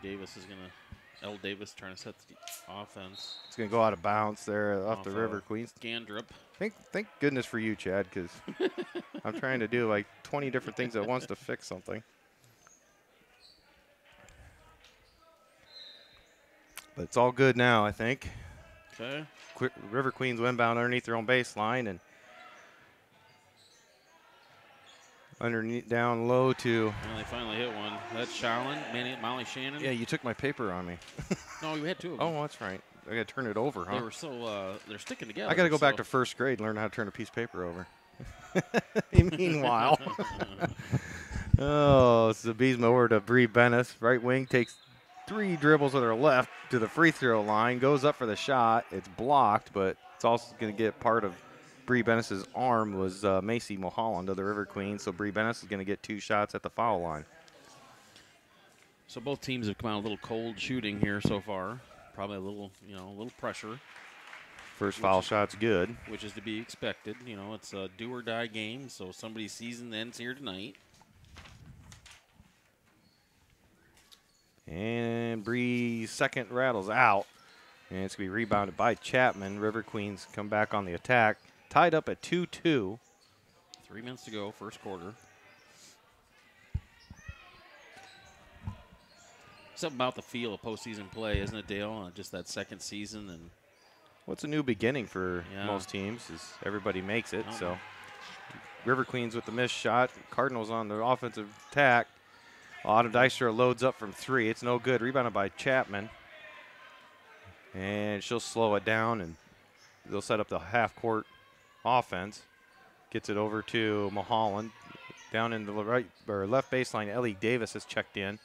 Davis is going to, L. Davis trying to set the offense. It's going to go out of bounds there off the River Queens. Gandrup. Thank goodness for you, Chad, because I'm trying to do like 20 different things at once to fix something. But it's all good now, I think. Okay. River Queens inbound underneath their own baseline and underneath down low to. Well, they finally hit one. That's Shalin, Molly Shannon. Yeah, you took my paper on me. No, you had two of them. Oh, that's right. I got to turn it over, huh? They were so they're sticking together. I got to go back to first grade and learn how to turn a piece of paper over. Meanwhile. Oh, Zabizma over to Bree Bennis. Right wing takes 3 dribbles with her left to the free throw line. Goes up for the shot. It's blocked, but it's also going to get part of Bree Bennis's arm was Macy Mulholland of the River Queens. So Bree Bennis is going to get 2 shots at the foul line. So both teams have come out a little cold shooting here so far. Probably a little pressure. First foul shot's good. Which is to be expected. You know, it's a do or die game, so somebody's season ends here tonight. And Bree's second rattles out. And it's going to be rebounded by Chapman. River Queens come back on the attack. Tied up at 2-2. 3 minutes to go, first quarter. Something about the feel of postseason play, isn't it, Dale? Just that second season. And well, it's a new beginning for most teams as everybody makes it. So River Queens with the missed shot. Cardinals on the offensive attack. Autumn Dykstra loads up from 3. It's no good. Rebounded by Chapman. And she'll slow it down, and they'll set up the half-court offense. Gets it over to Mulholland. Down in the right or left baseline, Ellie Davis has checked in.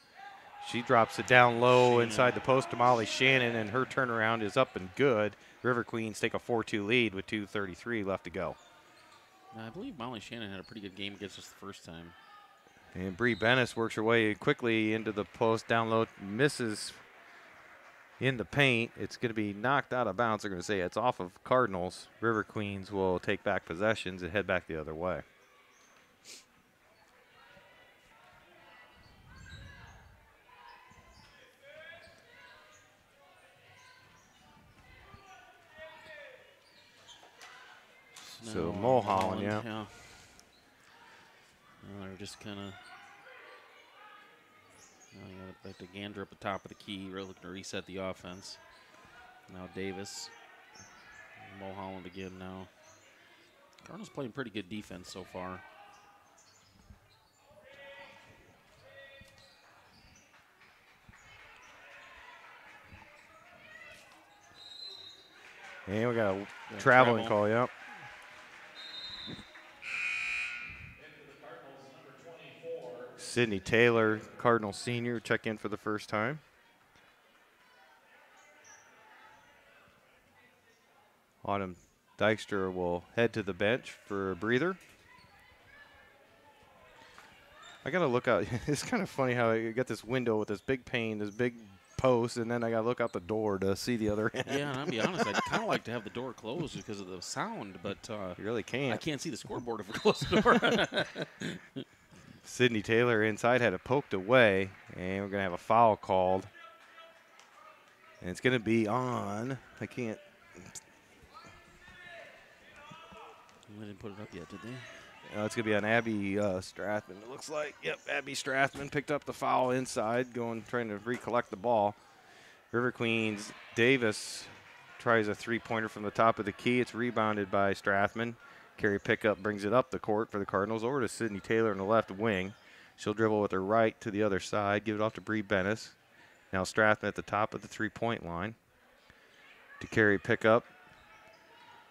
She drops it down low inside the post to Molly Shannon, and her turnaround is up and good. River Queens take a 4-2 lead with 2:33 left to go. I believe Molly Shannon had a pretty good game against us the first time. And Bree Bennis works her way quickly into the post down low, misses in the paint. It's going to be knocked out of bounds. They're going to say it's off of Cardinals. River Queens will take back possessions and head back the other way. So Mulholland, yeah. They're just kind of back to Gander at the top of the key, really looking to reset the offense. Now Davis, Mulholland again now. Cardinals playing pretty good defense so far. And we got a traveling call, yep. Sydney Taylor, Cardinal senior, check in for the first time. Autumn Dykstra will head to the bench for a breather. I got to look out. It's kind of funny how I got this window with this big pane, this big post, and then I got to look out the door to see the other end. Yeah, and I'll be honest, I'd kind of like to have the door closed because of the sound, but you really can't. I can't see the scoreboard if we close the door. Sydney Taylor inside had it poked away, and we're going to have a foul called. And it's going to be on. I can't. They didn't put it up yet, did they? It's going to be on Abby Strathman, it looks like. Yep, Abby Strathman picked up the foul inside, trying to recollect the ball. River Queens, Davis tries a three-pointer from the top of the key. It's rebounded by Strathman. Carry pickup brings it up the court for the Cardinals over to Sydney Taylor in the left wing. She'll dribble with her right to the other side, give it off to Bree Bennis. Now Strathman at the top of the three-point line. To Carey pickup.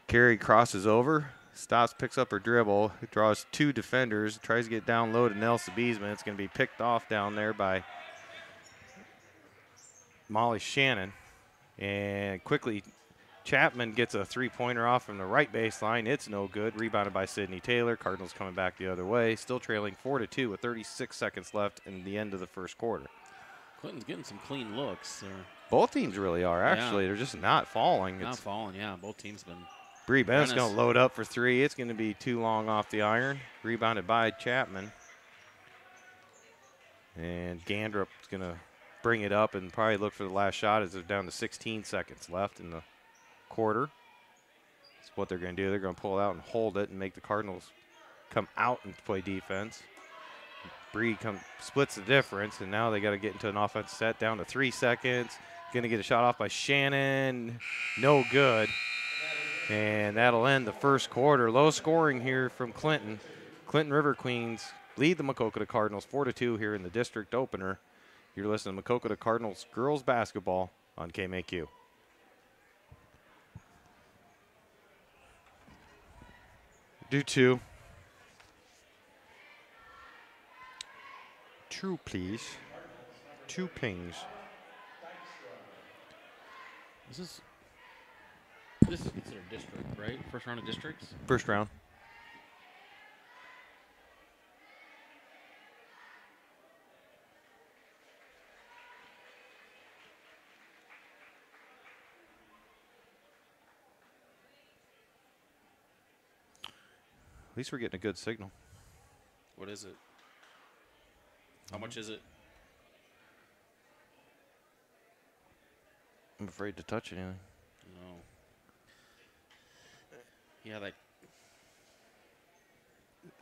Carey crosses over, stops, picks up her dribble, draws 2 defenders, tries to get down low to Nelson Beesman. It's going to be picked off down there by Molly Shannon. And quickly, Chapman gets a three-pointer off from the right baseline. It's no good. Rebounded by Sydney Taylor. Cardinals coming back the other way. Still trailing 4-2 with 36 seconds left in the end of the first quarter. Clinton's getting some clean looks. Both teams really are, actually. Yeah. They're just not falling. Not falling, yeah. Both teams been. Bree Bennis going to load up for 3. It's going to be too long off the iron. Rebounded by Chapman. And Gandrup is going to bring it up and probably look for the last shot as they're down to 16 seconds left in the quarter. That's what they're going to do. They're going to pull it out and hold it and make the Cardinals come out and play defense. Bree splits the difference, and now they got to get into an offense set down to 3 seconds. Going to get a shot off by Shannon. No good. And that'll end the first quarter. Low scoring here from Clinton. Clinton River Queens lead the Maquoketa Cardinals 4-2 here in the district opener. You're listening to Maquoketa Cardinals girls basketball on KMAQ. Do two. Two, please. 2 pings. This is considered district, right? First round of districts? First round. At least we're getting a good signal. What is it? How much is it? I'm afraid to touch anything. No. Yeah, that.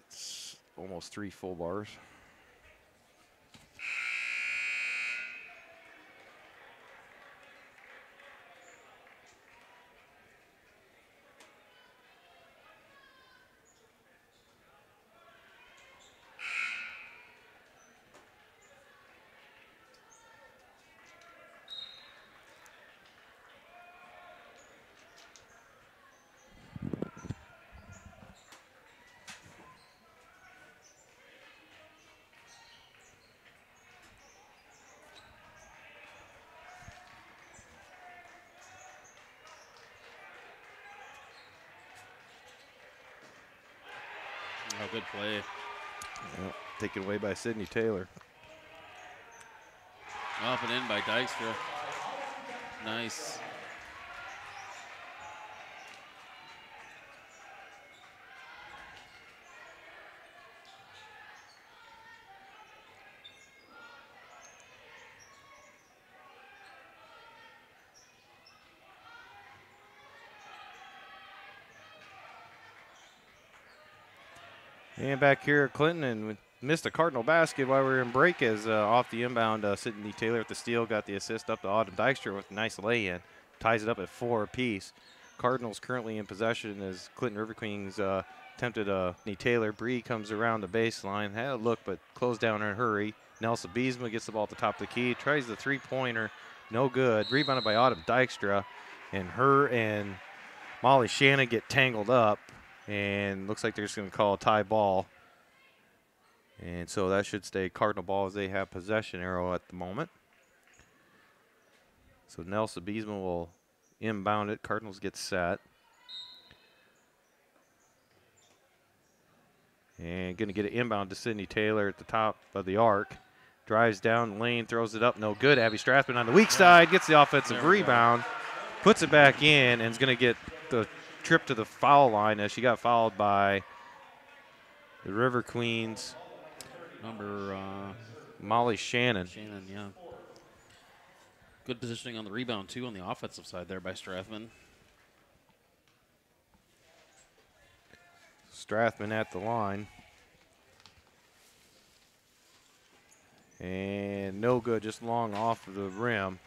It's almost 3 full bars. Oh, good play. Yep. Taken away by Sydney Taylor. Up and in by Dykstra. Nice. And back here at Clinton, and we missed a Cardinal basket while we were in break as off the inbound, Sydney Taylor with the steal got the assist up to Autumn Dykstra with a nice lay-in. Ties it up at 4 apiece. Cardinals currently in possession as Clinton River Queens attempted Sydney Taylor. Bree comes around the baseline, had a look but closed down in a hurry. Nelson Biesma gets the ball at the top of the key, tries the three-pointer, no good. Rebounded by Autumn Dykstra, and her and Molly Shannon get tangled up. And looks like they're just going to call a tie ball. And so that should stay Cardinal ball as they have possession arrow at the moment. So Nelson Biesma will inbound it. Cardinals get set. And going to get it inbound to Sydney Taylor at the top of the arc. Drives down the lane, throws it up, no good. Abby Strathman on the weak side, gets the offensive rebound, puts it back in, and is going to get the trip to the foul line as she got fouled by the River Queens. Number Molly Shannon. Shannon, yeah. Good positioning on the rebound, too, on the offensive side there by Strathman. Strathman at the line. And no good, just long off of the rim.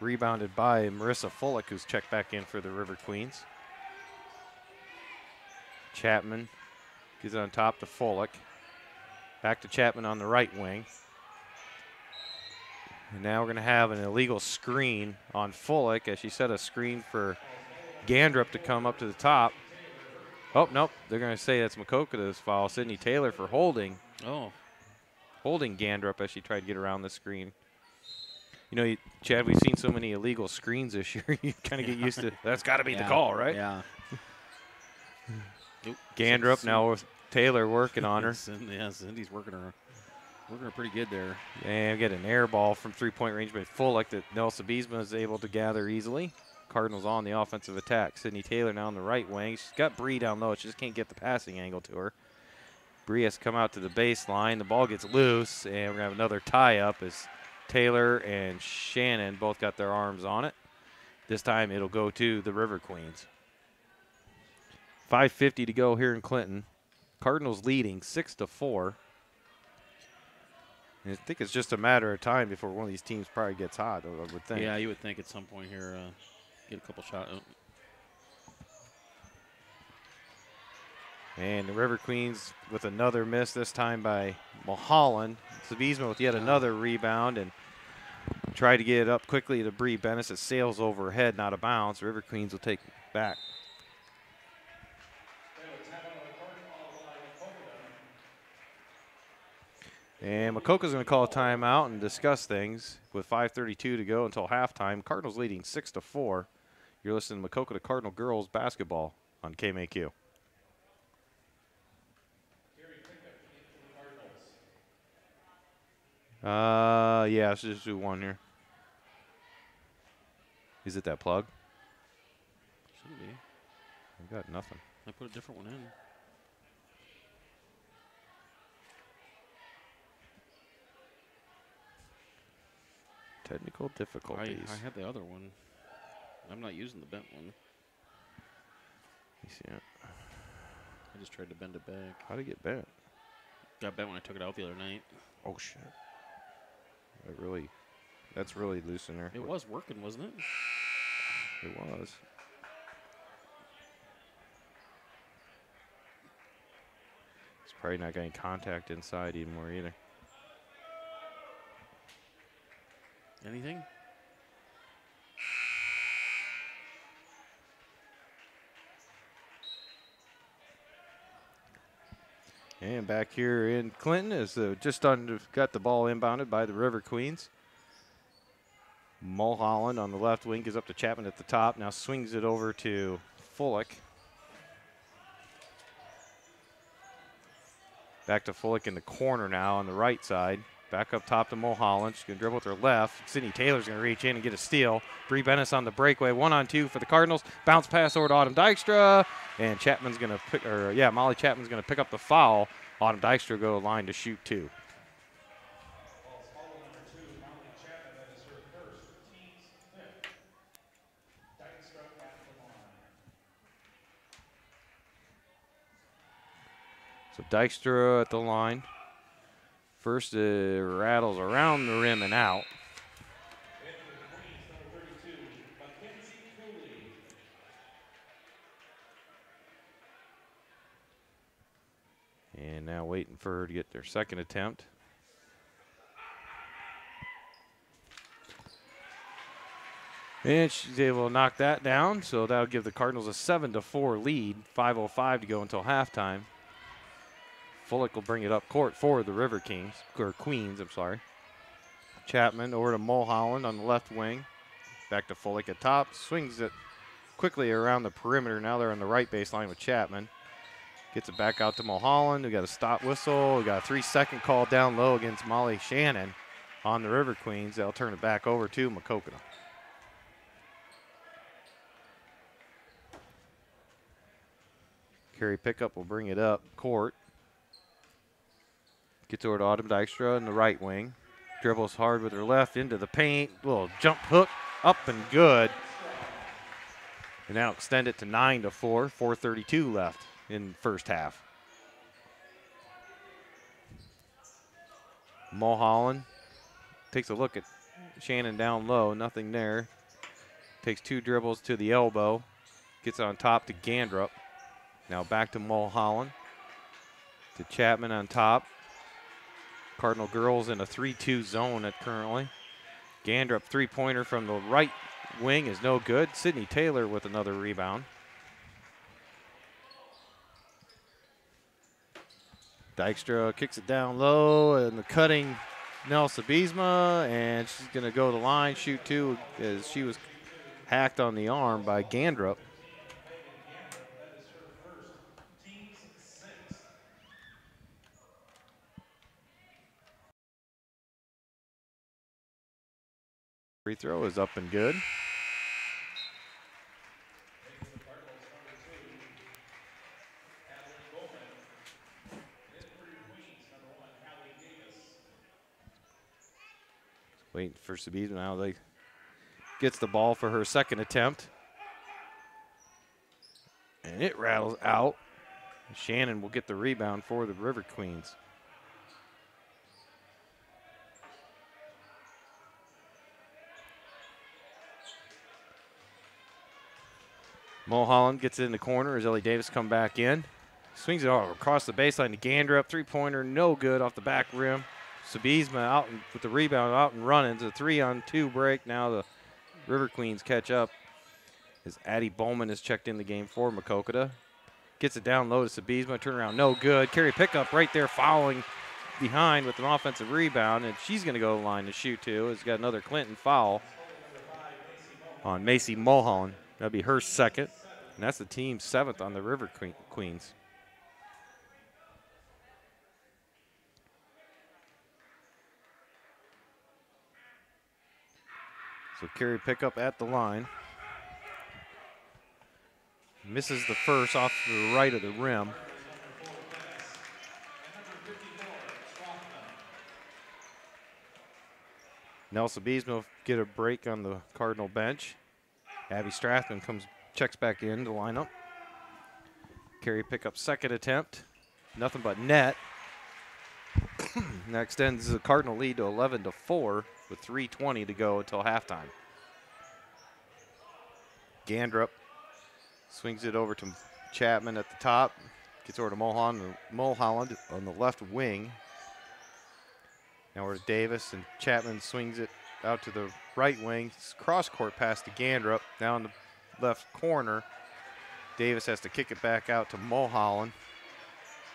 Rebounded by Marissa Fullick, who's checked back in for the River Queens. Chapman gets on top to Fullick. Back to Chapman on the right wing. And now we're going to have an illegal screen on Fullick as she set a screen for Gandrup to come up to the top. Oh, nope. They're going to say that's Maquoketa's foul. Sydney Taylor for holding. Oh. Holding Gandrup as she tried to get around the screen. You know, Chad, we've seen so many illegal screens this year. You kind of get used to that's got to be the call, right? Yeah. Gandrup now with Taylor working on her. Yeah, Cindy's working her pretty good there. And get an air ball from three-point range by Fullick that Nelson Biesma is able to gather easily. Cardinals on the offensive attack. Sydney Taylor now on the right wing. She's got Bree down low. She just can't get the passing angle to her. Bree has to come out to the baseline. The ball gets loose, and we're going to have another tie-up as Taylor and Shannon both got their arms on it. This time it'll go to the River Queens. 5:50 to go here in Clinton. Cardinals leading 6-4. And I think it's just a matter of time before one of these teams probably gets hot, I would think. Yeah, you would think at some point here, get a couple shots. And the River Queens with another miss, this time by Mulholland. Zabizma with yet another rebound and try to get it up quickly to Bree Bennis. It sails overhead, not a bounce. River Queens will take it back. And Maquoketa's going to call a timeout and discuss things with 5:32 to go until halftime. Cardinals leading 6-4. You're listening to Maquoketa Cardinal girls basketball on KMAQ. Yeah, let's just do one here. Is it that plug? Should be. I got nothing. I put a different one in. Technical difficulties. I had the other one. I'm not using the bent one. You see it? I just tried to bend it back. How'd it get bent? Got bent when I took it out the other night. Oh, shit. That's really loose in there. It was working, wasn't it? It was. It's probably not getting contact inside anymore either. Anything? And back here in Clinton is got the ball inbounded by the River Queens. Mulholland on the left wing gives up to Chapman at the top. Now swings it over to Fullick. Back to Fullick in the corner now on the right side. Back up top to Mulholland. She's going to dribble with her left. Sydney Taylor's going to reach in and get a steal. Bree Bennis on the breakaway. 1-on-2 for the Cardinals. Bounce pass over to Autumn Dykstra. And Chapman's going to Molly Chapman's going to pick up the foul. Autumn Dykstra go to the line to shoot two. So Dykstra at the line. First, rattles around the rim and out. And now waiting for her to get their second attempt. And she's able to knock that down, so that'll give the Cardinals a 7-4 lead. 5:05 to go until halftime. Fullick will bring it up court for the River Queens. Chapman over to Mulholland on the left wing. Back to Fullick at top. Swings it quickly around the perimeter. Now they're on the right baseline with Chapman. Gets it back out to Mulholland. We got a stop whistle. We got a 3-second call down low against Molly Shannon on the River Queens. They'll turn it back over to Maquoketa. Carry pickup will bring it up court. Gets over to Autumn Dykstra in the right wing. Dribbles hard with her left into the paint. Little jump hook up and good. And now extend it to 9-4. 4:32 left in the first half. Mulholland takes a look at Shannon down low. Nothing there. Takes two dribbles to the elbow. Gets on top to Gandrup. Now back to Mulholland. To Chapman on top. Cardinal girls in a 3-2 zone currently. Gandrup three-pointer from the right wing is no good. Sydney Taylor with another rebound. Dykstra kicks it down low, and the cutting Nelsa Biesma, and she's going to go to the line, shoot two, as she was hacked on the arm by Gandrup. Free throw is up and good. Waiting for Sabine. Now they gets the ball for her second attempt. And it rattles out. Shannon will get the rebound for the River Queens. Mulholland gets it in the corner as Ellie Davis come back in. Swings it all across the baseline to Gandrup. Three-pointer, no good off the back rim. Sabizma out with the rebound, out and running. It's a 3-on-2 break. Now the River Queens catch up as Addie Bowman has checked in the game for Maquoketa. Gets it down low to Sabizma. Turnaround, no good. Carry pickup right there following behind with an offensive rebound, and she's going to go to the line to shoot too. Has got another Clinton foul on Macy Mulholland. That'll be her second, and that's the team's 7th on the River Queens. So carry pickup at the line. Misses the first off to the right of the rim. Nelson Beesman will get a break on the Cardinal bench. Abby Strathman checks back in the lineup. Carry pickup second attempt. Nothing but net. That extends the Cardinal lead to 11-4 with 3:20 to go until halftime. Gandrup swings it over to Chapman at the top. Gets over to Mulholland on the left wing. Now we're to Davis, and Chapman swings it out to the right wing. Cross-court pass to Gandrup. Down the left corner. Davis has to kick it back out to Mulholland.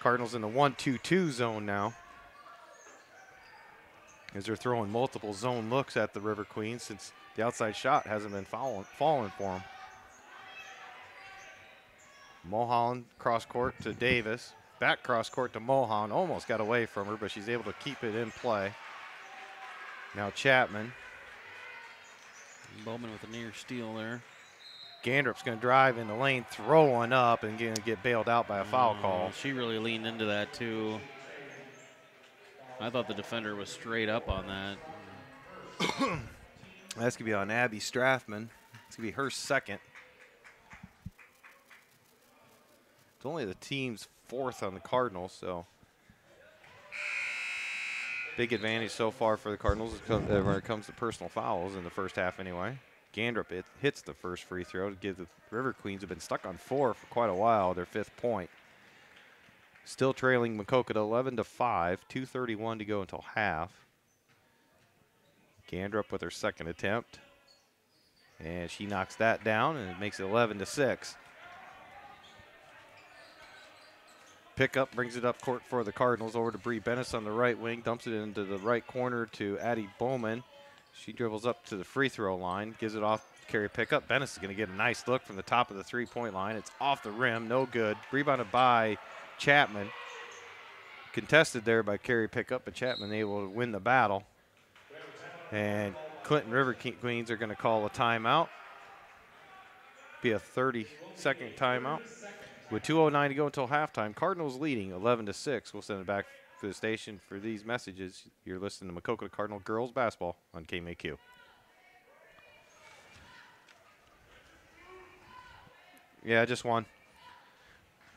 Cardinals in the 1-2-2 zone now, as they're throwing multiple zone looks at the River Queens since the outside shot hasn't been falling for them. Mulholland cross-court to Davis. Back cross-court to Mulholland. Almost got away from her, but she's able to keep it in play. Now Chapman. Bowman with a near steal there. Gandrup's going to drive in the lane, throw one up, and going to get bailed out by a foul call. She really leaned into that, too. I thought the defender was straight up on that. That's going to be on Abby Strathman. It's going to be her second. It's only the team's 4th on the Cardinals, so big advantage so far for the Cardinals when it comes to personal fouls in the first half anyway. Gandrup hits the first free throw to give the River Queens, have been stuck on 4 for quite a while, their 5th point. Still trailing Maquoketa 11-5, 2:31 to go until half. Gandrup with her second attempt, and she knocks that down, and it makes it 11-6. Pickup brings it up court for the Cardinals over to Bree Bennis on the right wing, dumps it into the right corner to Addie Bowman. She dribbles up to the free throw line, gives it off, carry pickup. Bennis is going to get a nice look from the top of the three-point line. It's off the rim, no good. Rebounded by Chapman. Contested there by carry pickup, but Chapman able to win the battle. And Clinton River Queens are going to call a timeout. Be a 30-second timeout. With 2:09 to go until halftime, Cardinals leading 11-6. We'll send it back to the station for these messages. You're listening to Maquoketa Cardinal girls basketball on KMAQ. Yeah, just one.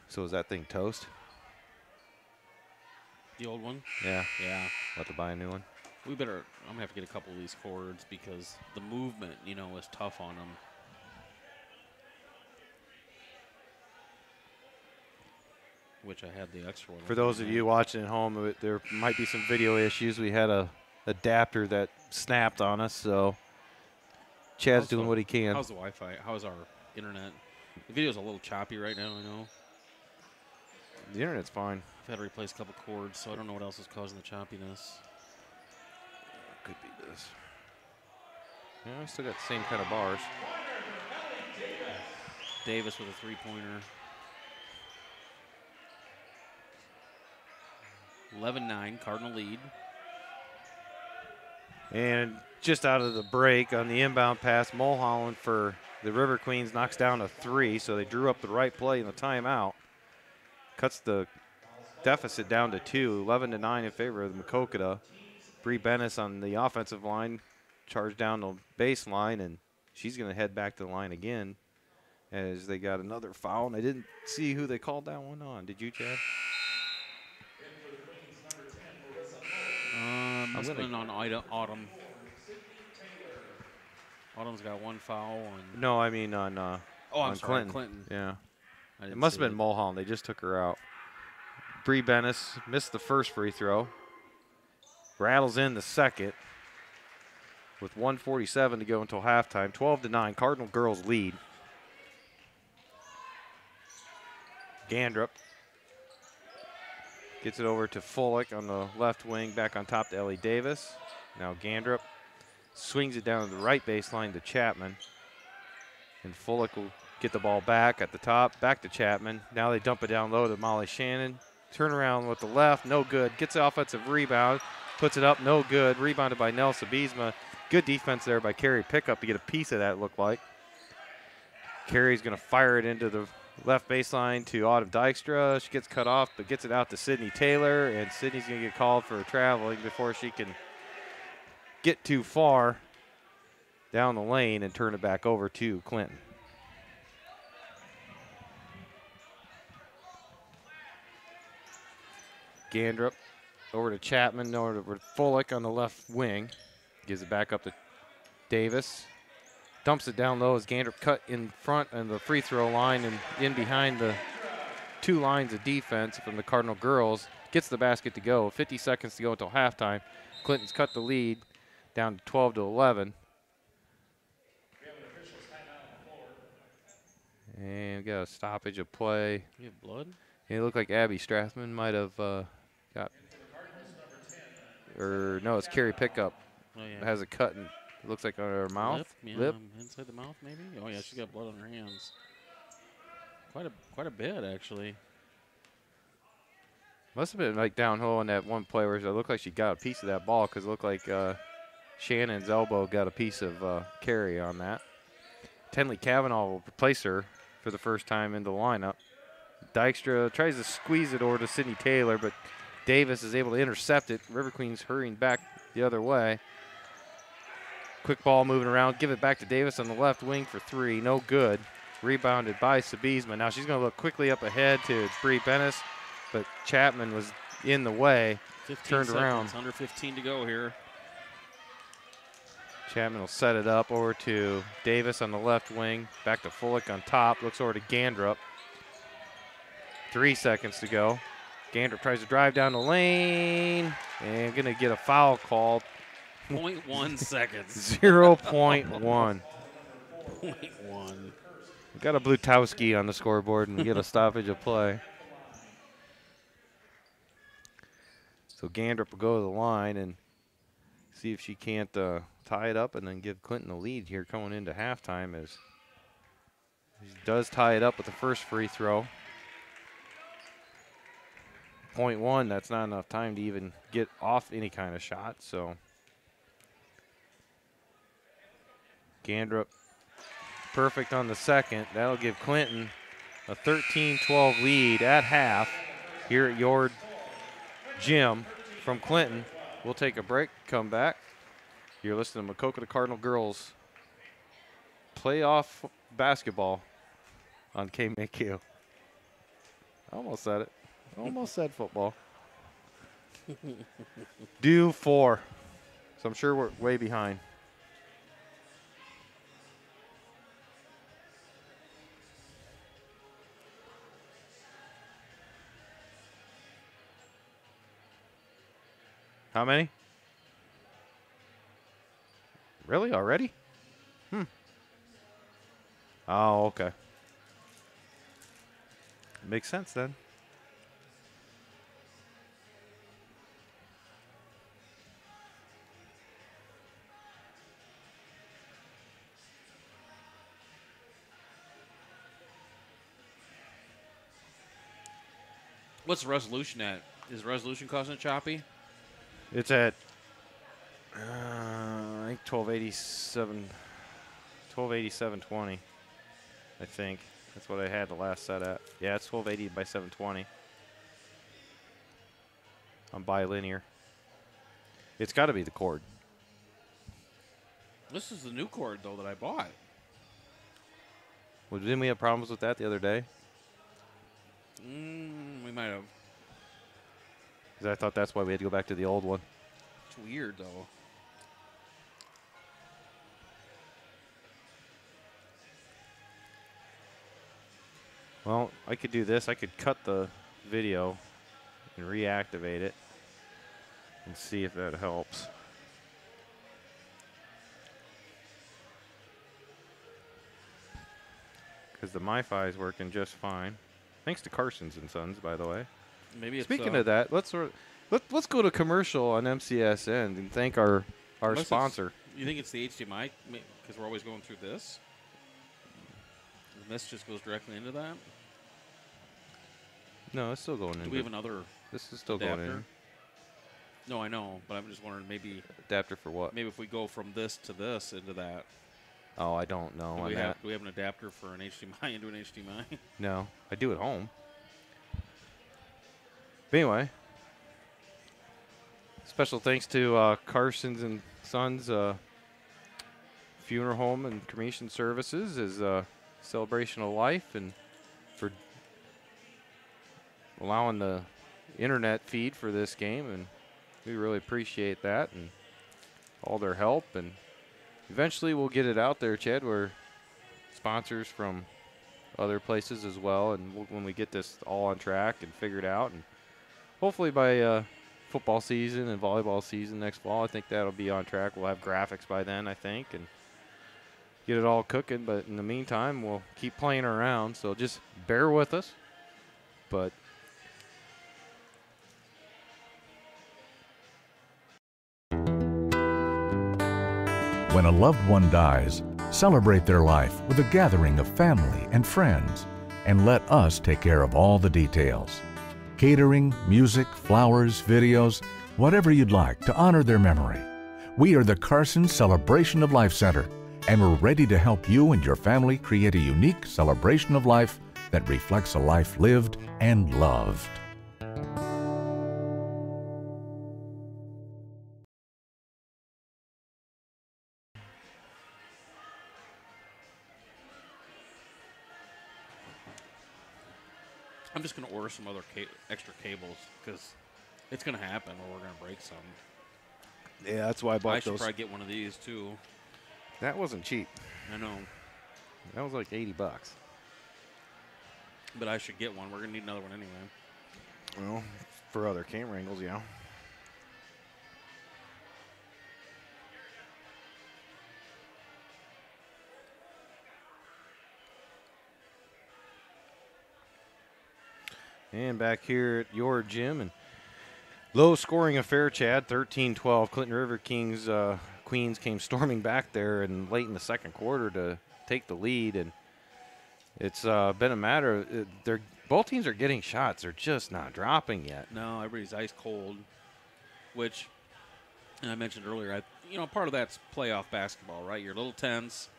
So is that thing toast? The old one? Yeah. Yeah. We'll have to buy a new one. I'm going to have to get a couple of these cords because the movement, is tough on them. Which I had the extra one. For those of you watching at home, there might be some video issues. We had a adapter that snapped on us, so Chad's doing what he can. How's the Wi-Fi? How's our internet? The video's a little choppy right now, I know. The internet's fine. I've had to replace a couple cords, so I don't know what else is causing the choppiness. Could be this. Yeah, I still got the same kind of bars. Davis with a three-pointer. 11-9, Cardinal lead. And just out of the break on the inbound pass, Mulholland for the River Queens knocks down a 3, so they drew up the right play in the timeout. Cuts the deficit down to 2, 11-9 in favor of the Maquoketa. Bree Bennis on the offensive line charge down the baseline, and she's going to head back to the line again as they got another foul. And I didn't see who they called that one on. Did you, Chad? Must have been on Autumn. Autumn's got one foul. No, I mean on I'm sorry, Clinton. Yeah. It must have been Mulholland. They just took her out. Bree Bennis missed the first free throw. Rattles in the second with 1:47 to go until halftime. 12-9. Cardinal girls lead. Gandrup gets it over to Fullick on the left wing, back on top to Ellie Davis. Now Gandrup swings it down to the right baseline to Chapman. And Fullick will get the ball back at the top, back to Chapman. Now they dump it down low to Molly Shannon. Turn around with the left, no good. Gets the offensive rebound, puts it up, no good. Rebounded by Nelsa Biesma. Good defense there by Carrie Pickup to get a piece of that, it looked like. Carrie's going to fire it into the left baseline to Autumn Dykstra. She gets cut off, but gets it out to Sydney Taylor, and Sydney's going to get called for traveling before she can get too far down the lane and turn it back over to Clinton. Gandrup over to Chapman, over to Fullick on the left wing. Gives it back up to Davis. Dumps it down low as Gandrup cut in front on the free throw line and in behind the two lines of defense from the Cardinal girls. Gets the basket to go. 50 seconds to go until halftime. Clinton's cut the lead down to 12-11. And we got a stoppage of play. You have blood? And it looked like Abby Strathman might have got, or no, it's Carrie Pickup. Oh, yeah. It has a cut, and it looks like on her mouth. Lip? Inside the mouth, maybe? Oh, yeah, she's got blood on her hands. Quite a bit, actually. Must have been like downhill on that one play where it looked like she got a piece of that ball because it looked like Shannon's elbow got a piece of Carrie on that. Tenley Cavanaugh will replace her for the first time in the lineup. Dykstra tries to squeeze it over to Sydney Taylor, but Davis is able to intercept it. River Queens hurrying back the other way. Quick ball moving around. Give it back to Davis on the left wing for three. No good. Rebounded by Sabizma. Now she's going to look quickly up ahead to Bree Bennis, but Chapman was in the way. 15 turned seconds, around. Under 15 to go here. Chapman will set it up over to Davis on the left wing. Back to Fullick on top. Looks over to Gandrup. 3 seconds to go. Gandrup tries to drive down the lane and going to get a foul called. 0.1 seconds. 0.1. 0.1. We got a Blutowski on the scoreboard and we get a stoppage of play. So Gandrup will go to the line and see if she can't tie it up and then give Clinton the lead here going into halftime as she does tie it up with the first free throw. 0.1, that's not enough time to even get off any kind of shot, so Gandrup perfect on the second. That'll give Clinton a 13-12 lead at half here at your gym from Clinton. We'll take a break, come back. You're listening to Maquoketa Cardinal Girls playoff basketball on KMAQ. I almost said it. Almost said football. Due 4. So I'm sure we're way behind. How many? Really? Already? Oh, okay. Makes sense then. What's the resolution at? Is resolution causing it choppy? It's at, I think 1287.20. I think. That's what I had the last set at. Yeah, it's 1280 by 720. I'm bilinear. It's got to be the cord. This is the new cord, though, that I bought. Well, didn't we have problems with that the other day? We might have. 'Cause I thought that's why we had to go back to the old one. It's weird, though. Well, I could do this. I could cut the video and reactivate it and see if that helps. Because the MiFi is working just fine. Thanks to Carson's and Sons, by the way. Maybe it's Speaking of that, let's go to commercial on MCSN and thank our sponsor. You think it's the HDMI? Because we're always going through this? And this just goes directly into that? No, it's still going in. Do we have another This is still adapter? going in. No, I know, but I'm just wondering maybe Adapter for what? if we go from this to this into that. Oh, I don't know Do on we that. have an adapter for an HDMI into an HDMI? No, I do at home. But anyway, special thanks to Carson's and Sons Funeral Home and Cremation Services as a celebration of life and for allowing the internet feed for this game, and we really appreciate that and all their help. And eventually we'll get it out there, Chad. We're sponsors from other places as well, and when we get this all on track and figured out, and hopefully by football season and volleyball season next fall, I think that'll be on track. We'll have graphics by then, I think, and get it all cooking. But in the meantime, we'll keep playing around, so just bear with us. But when a loved one dies, celebrate their life with a gathering of family and friends, and let us take care of all the details. Catering, music, flowers, videos, whatever you'd like to honor their memory. We are the Carson Celebration of Life Center, and we're ready to help you and your family create a unique celebration of life that reflects a life lived and loved. I'm just going to order some other extra cables because it's going to happen or we're going to break some. yeah, that's why I bought I should those. probably get one of these too. That wasn't cheap. I know, That was like $80. but I should get one. We're going to need another one anyway. Well, for other camera angles, yeah. And back here at your gym, and low scoring affair, Chad, 13-12. Clinton River Kings Queens came storming back there and late in the second quarter to take the lead, and it's been a matter of both teams are getting shots. They're just not dropping yet. No, everybody's ice cold, which, and I mentioned earlier, part of that's playoff basketball, right? You're a little tense.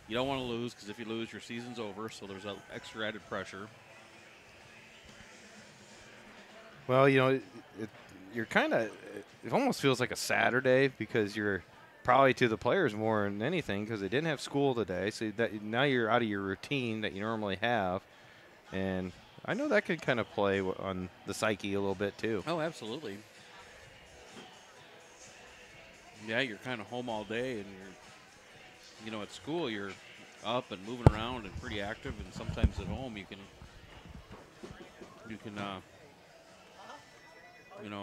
You don't want to lose because if you lose, your season's over, so there's extra added pressure. Well, you're kind of, it almost feels like a Saturday because you're probably to the players more than anything because they didn't have school today. So now you're out of your routine that you normally have. And I know that could kind of play on the psyche a little bit too. Oh, absolutely. Yeah, you're kind of home all day and you're, at school you're up and moving around and pretty active, and sometimes at home you can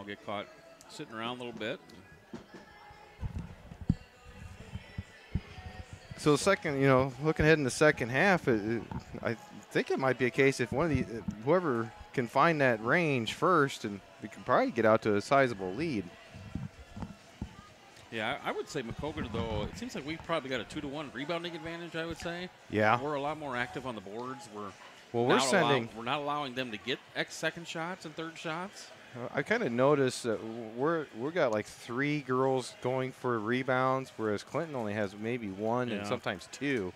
get caught sitting around a little bit. So the second, looking ahead in the second half, I think it might be a case if one of whoever can find that range first, and we can probably get out to a sizable lead. Yeah, I would say Maquoketa, though, it seems like we've probably got a 2-to-1 rebounding advantage, I would say. Yeah. We're a lot more active on the boards. We're not allowing them to get second shots and third shots. I kind of noticed that we got like 3 girls going for rebounds, whereas Clinton only has maybe 1 and sometimes 2.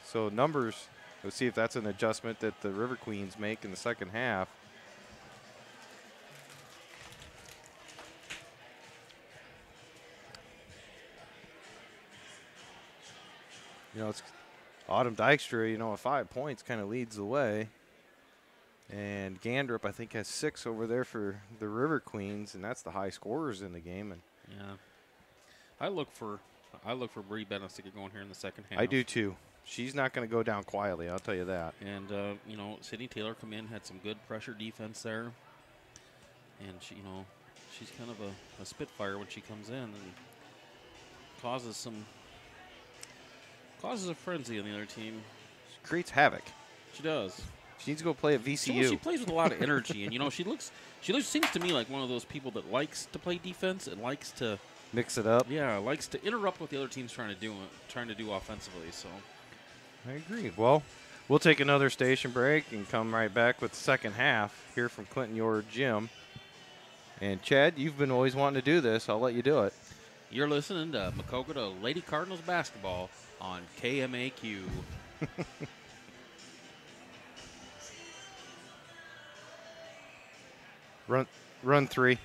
So numbers, let's see if that's an adjustment that the River Queens make in the second half. It's Autumn Dykstra, at 5 points kind of leads the way. And Gandrup, I think, has 6 over there for the River Queens, and that's the high scorers in the game. And Yeah. I look for Bree Bennis to get going here in the second half. I do too. She's not going to go down quietly, I'll tell you that. And, Sydney Taylor come in, had some good pressure defense there. And, she's kind of a spitfire when she comes in and causes a frenzy on the other team. She creates havoc. She does. She needs to go play at VCU. She plays with a lot of energy, and she seems to me like one of those people that likes to play defense and likes to mix it up. Yeah, likes to interrupt what the other team's trying to do offensively. So I agree. Well, we'll take another station break and come right back with the second half here from Clinton York Gym. And Chad, you've been always wanting to do this. I'll let you do it. You're listening to Maquoketa Lady Cardinals basketball on KMAQ. Run 3.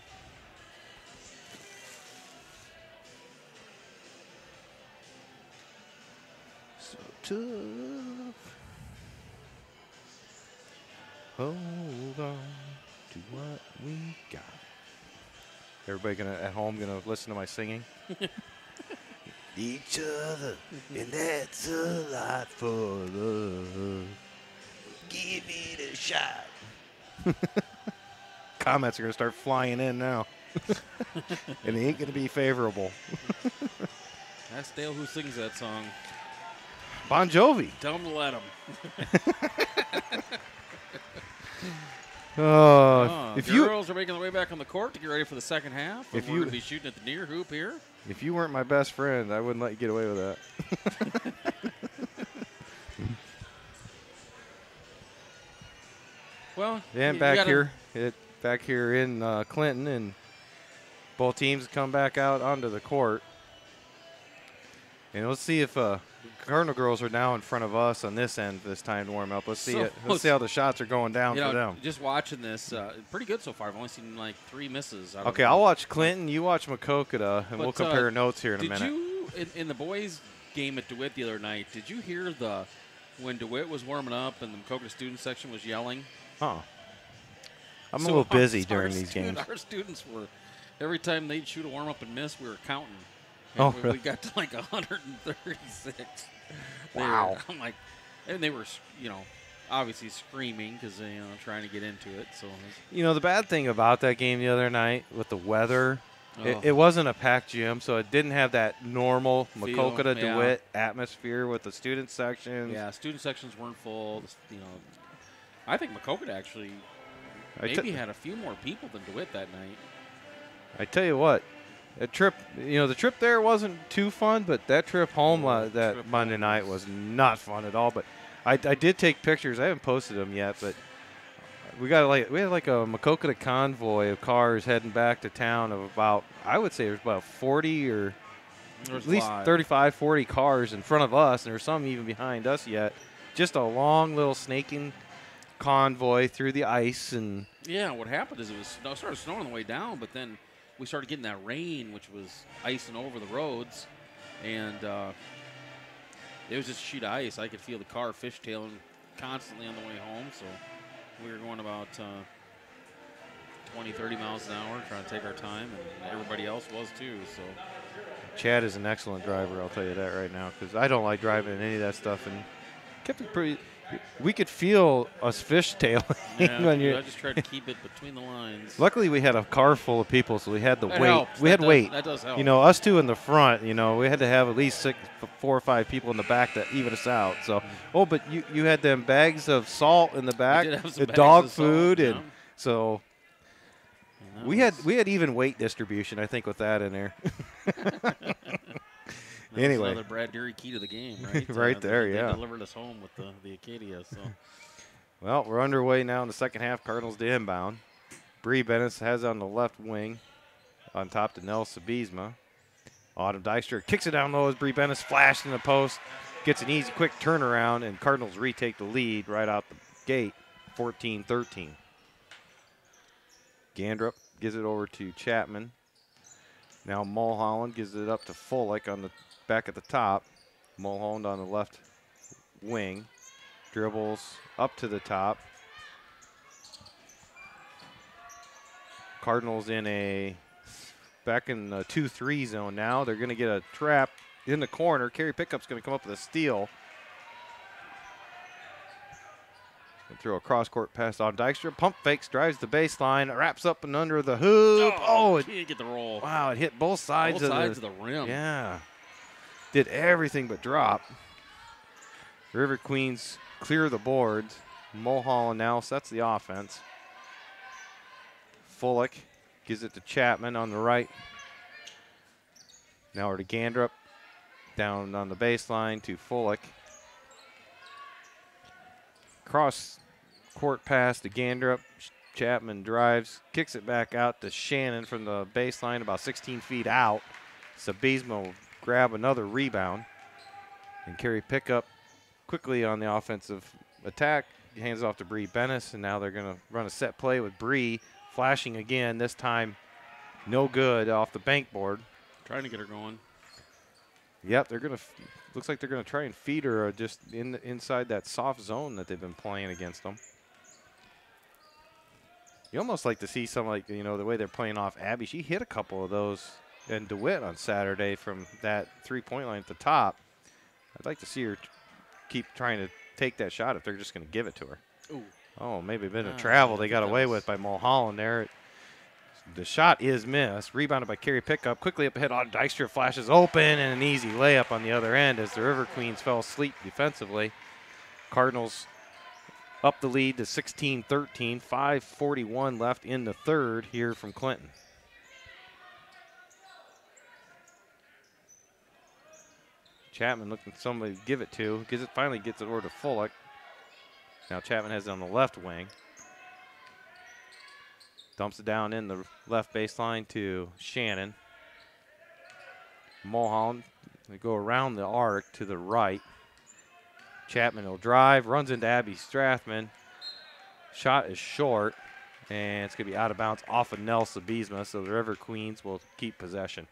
So tough. Hold on to what we got. Everybody at home gonna listen to my singing? Each other, and that's a lot for love. Give it a shot. Comments are going to start flying in now. And it ain't going to be favorable. Ask Dale who sings that song. Bon Jovi. Tell him to let him. If girls are making their way back on the court to get ready for the second half. If we're going to be shooting at the near hoop here. If you weren't my best friend, I wouldn't let you get away with that. Well, and back here in Clinton, and both teams come back out onto the court. And let's see if Cardinal girls are now in front of us on this end this time to warm up. Let's see it. Let's see how the shots are going down for them. Just watching this, pretty good so far. I've only seen like 3 misses. Okay, I'll watch Clinton. You watch Maquoketa, and we'll compare notes here in a minute. Did you, in the boys' game at DeWitt the other night, did you hear when DeWitt was warming up and the Maquoketa student section was yelling? I'm a little busy during these games. Our students were, every time they'd shoot a warm-up and miss, we were counting. And we got to like 136. Wow. I'm like, and they were, obviously screaming because they, trying to get into it. So, the bad thing about that game the other night with the weather, it wasn't a packed gym, so it didn't have that normal Maquoketa DeWitt atmosphere with the student sections. Yeah, student sections weren't full. I think Maquoketa actually maybe had a few more people than DeWitt that night. I tell you what, the trip there wasn't too fun, but that trip home Monday night was not fun at all. But I did take pictures. I haven't posted them yet, but we had like a Maquoketa convoy of cars heading back to town of about, I would say there's about 40 or at least 35, 40 cars in front of us, and there's some even behind us yet. Just a long little snaking convoy through the ice. And yeah, what happened is it started snowing on the way down, but then we started getting that rain, which was icing over the roads, and it was just a sheet of ice. I could feel the car fishtailing constantly on the way home, so we were going about 20, 30 miles an hour trying to take our time, and everybody else was too. So Chad is an excellent driver, I'll tell you that right now, because I don't like driving in any of that stuff, and kept it pretty. We could feel us fishtailing. I just tried to keep it between the lines. Luckily, we had a car full of people, so we had the weight. Helps. We had weight. That does help. Us two in the front, we had to have at least 4 or 5 people in the back to even us out. So, but you had them bags of salt in the back, the dog food, and so we had even weight distribution, I think, with that in there. Anyway, another Brad Dury key to the game, right? Right there, they yeah. delivered us home with the Acadia. So, well, we're underway now in the second half. Cardinals to inbound. Bree Bennis has on the left wing, on top to Nell Sabizma. Autumn Dykstra kicks it down low as Bree Bennis flashed in the post, gets an easy, quick turnaround, and Cardinals retake the lead right out the gate, 14-13. Gandrup gives it over to Chapman. Now Mulholland gives it up to Fullick on the back at the top. Mulholland on the left wing. Dribbles up to the top. Cardinals back in the 2-3 zone now. They're going to get a trap in the corner. Carey Pickup's going to come up with a steal. And throw a cross-court pass on Dykstra. Pump fakes, drives the baseline, wraps up and under the hoop. It can't get the roll. Wow, it hit both sides of the rim. Yeah. Did everything but drop. River Queens clear the boards. Mulholland now sets the offense. Fullick gives it to Chapman on the right. Now we're to Gandrup. Down on the baseline to Fullick. Cross court pass to Gandrup. Chapman drives, kicks it back out to Shannon from the baseline about 16 feet out. Sabizma will grab another rebound. And Carey Pickup quickly on the offensive attack. He hands it off to Bree Bennis, and now they're going to run a set play with Bree flashing again, this time no good off the bank board. Trying to get her going. Yep, they're going to looks like they're going to try and feed her just inside that soft zone that they've been playing against them. You almost like to see some, like, the way they're playing off Abby. She hit a couple of those and DeWitt on Saturday from that three-point line at the top. I'd like to see her keep trying to take that shot if they're just going to give it to her. Ooh. Oh, maybe a bit of travel they got away with by Mulholland there. The shot is missed. Rebounded by Carey Pickup. Quickly up ahead on Dykstra, flashes open, and an easy layup on the other end as the River Queens fell asleep defensively. Cardinals up the lead to 16-13. 5:41 left in the third here from Clinton. Chapman looking for somebody to give it to. Finally gets it over to Fullick. Now Chapman has it on the left wing. Dumps it down in the left baseline to Shannon. Mulholland, they go around the arc to the right. Chapman will drive, runs into Abby Strathman. Shot is short, and it's going to be out of bounds off of Nelson Beesma, so the River Queens will keep possession.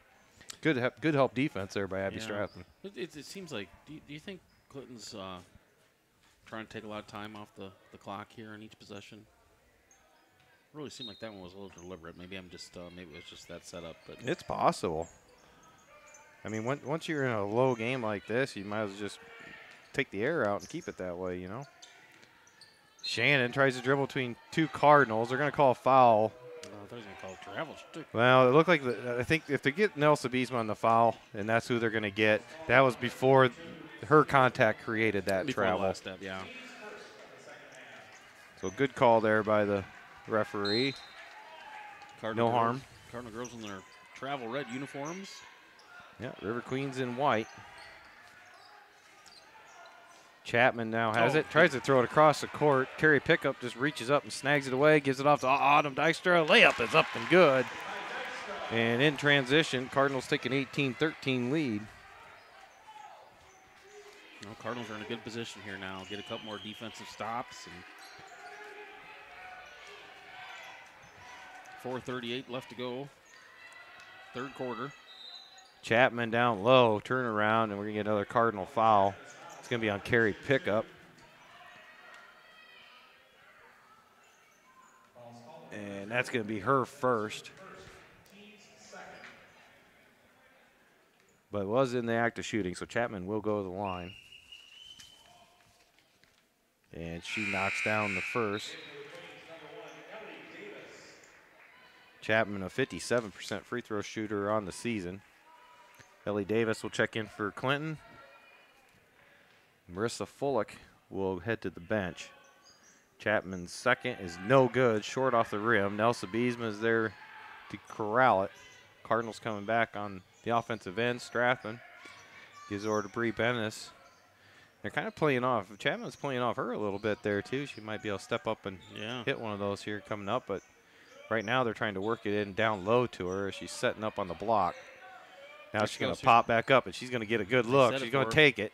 Good help defense there by Abby Strathman. It seems like, do you think Clinton's trying to take a lot of time off the clock here in each possession? Really seemed like that one was a little deliberate. Maybe maybe it was just that setup. But it's possible. I mean, once you're in a low game like this, you might as well just take the air out and keep it that way, Shannon tries to dribble between two Cardinals. They're going to call a foul. I thought he was going to call it travel. Well, it looked like I think if they get Nelson Beesma on the foul, and that's who they're going to get, that was before her contact created that travel. Last step, yeah. So good call there by the referee. No harm. Cardinal girls in their travel red uniforms. Yeah, River Queens in white. Chapman now has it. Tries to throw it across the court. Carey Pickup just reaches up and snags it away. Gives it off to Autumn Dykstra. Layup is up and good. And in transition, Cardinals take an 18-13 lead. Cardinals are in a good position here now. Get a couple more defensive stops. And 4:38 left to go. Third quarter. Chapman down low. Turn around, and we're going to get another Cardinal foul. It's going to be on Carey Pickup. And that's going to be her first. But it was in the act of shooting, so Chapman will go to the line. And she knocks down the first. Chapman, a 57% free throw shooter on the season. Ellie Davis will check in for Clinton. Marissa Fullick will head to the bench. Chapman's second is no good, short off the rim. Nelson Beesma is there to corral it. Cardinals coming back on the offensive end. Strathman gives over to Bree Bennis. They're kind of playing off. Chapman's playing off her a little bit there, too. She might be able to step up and hit one of those here coming up. But right now they're trying to work it in down low to her as she's setting up on the block. Now she's going to pop back up, and she's going to get a good look. She's going to take it.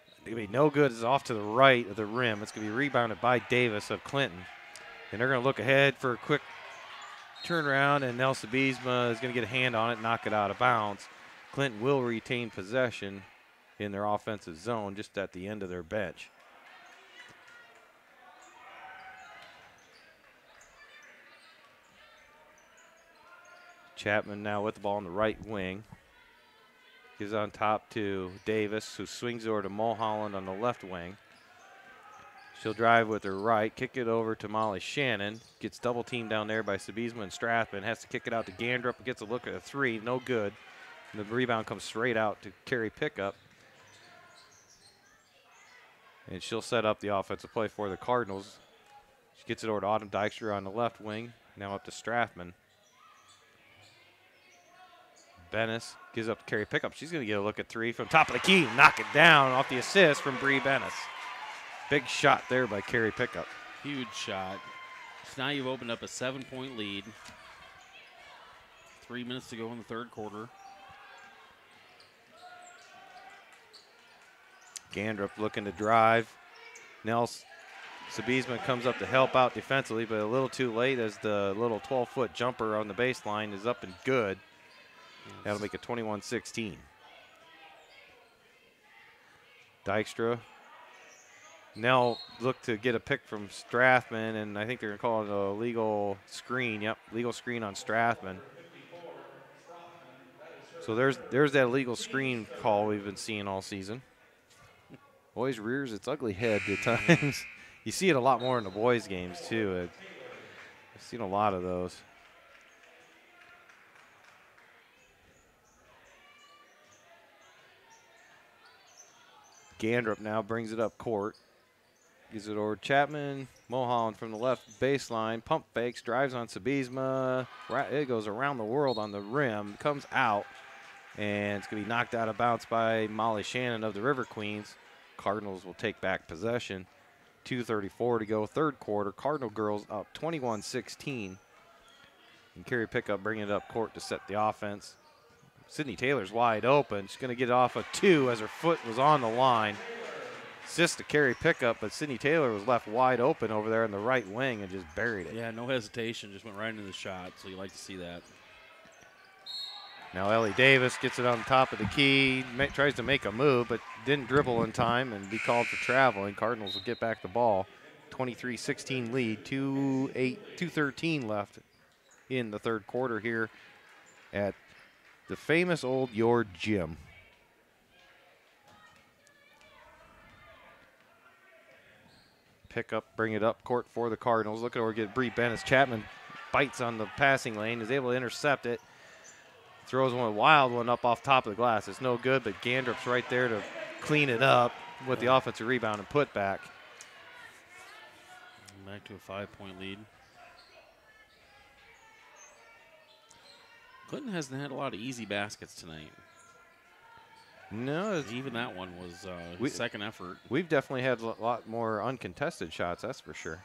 It's going to be no good. It's off to the right of the rim. It's going to be rebounded by Davis of Clinton. And they're going to look ahead for a quick turnaround, and Nelson Beesma is going to get a hand on it and knock it out of bounds. Clinton will retain possession. in their offensive zone just at the end of their bench. Chapman now with the ball on the right wing. Gives on top to Davis, who swings over to Mulholland on the left wing. She'll drive with her right, kick it over to Molly Shannon. Gets double teamed down there by Sabizma and Strathman. Has to kick it out to Gandrup. Gets a look at a three, no good. And the rebound comes straight out to Carrie Pickup. And she'll set up the offensive play for the Cardinals. She gets it over to Autumn Dykstra on the left wing. Now up to Strathman. Bennis gives up to Carrie Pickup. She's going to get a look at three from top of the key. Knock it down off the assist from Bree Bennis. Big shot there by Carrie Pickup. Huge shot. So now you've opened up a 7-point lead. 3 minutes to go in the third quarter. Gandrup looking to drive. Nels Sabizman comes up to help out defensively, but a little too late as the little 12-foot jumper on the baseline is up and good. That'll make it 21-16. Dykstra. Nell looked to get a pick from Strathman, and I think they're going to call it a legal screen. Yep, legal screen on Strathman. So there's that legal screen call we've been seeing all season. Boys rears its ugly head at times. You see it a lot more in the boys' games, too. I've seen a lot of those. Gandrup now brings it up court. Gives it over to Chapman. Mulholland from the left baseline. Pump fakes. Drives on Sabizma. It goes around the world on the rim. Comes out. And it's going to be knocked out of bounds by Molly Shannon of the River Queens. Cardinals will take back possession. 2:34 to go. Third quarter. Cardinal girls up 21-16. And Carrie Pickup bringing it up court to set the offense. Sydney Taylor's wide open. She's going to get off a two as her foot was on the line. Assist to Carrie Pickup, but Sydney Taylor was left wide open over there in the right wing and just buried it. Yeah, no hesitation. Just went right into the shot, so you like to see that. Now Ellie Davis gets it on top of the key, tries to make a move, but didn't dribble in time and be called for traveling. Cardinals will get back the ball. 23-16 lead, 2:13 left in the third quarter here at the famous old Your Gym. Pick up, bring it up court for the Cardinals. Look at where we get Bree Bennis. Chapman bites on the passing lane, is able to intercept it. Throws one wild one up off top of the glass. It's no good, but Gandrup's right there to clean it up with the offensive rebound and put back. Back to a 5-point lead. Clinton hasn't had a lot of easy baskets tonight. No. Even that one was second effort. We've definitely had a lot more uncontested shots, that's for sure.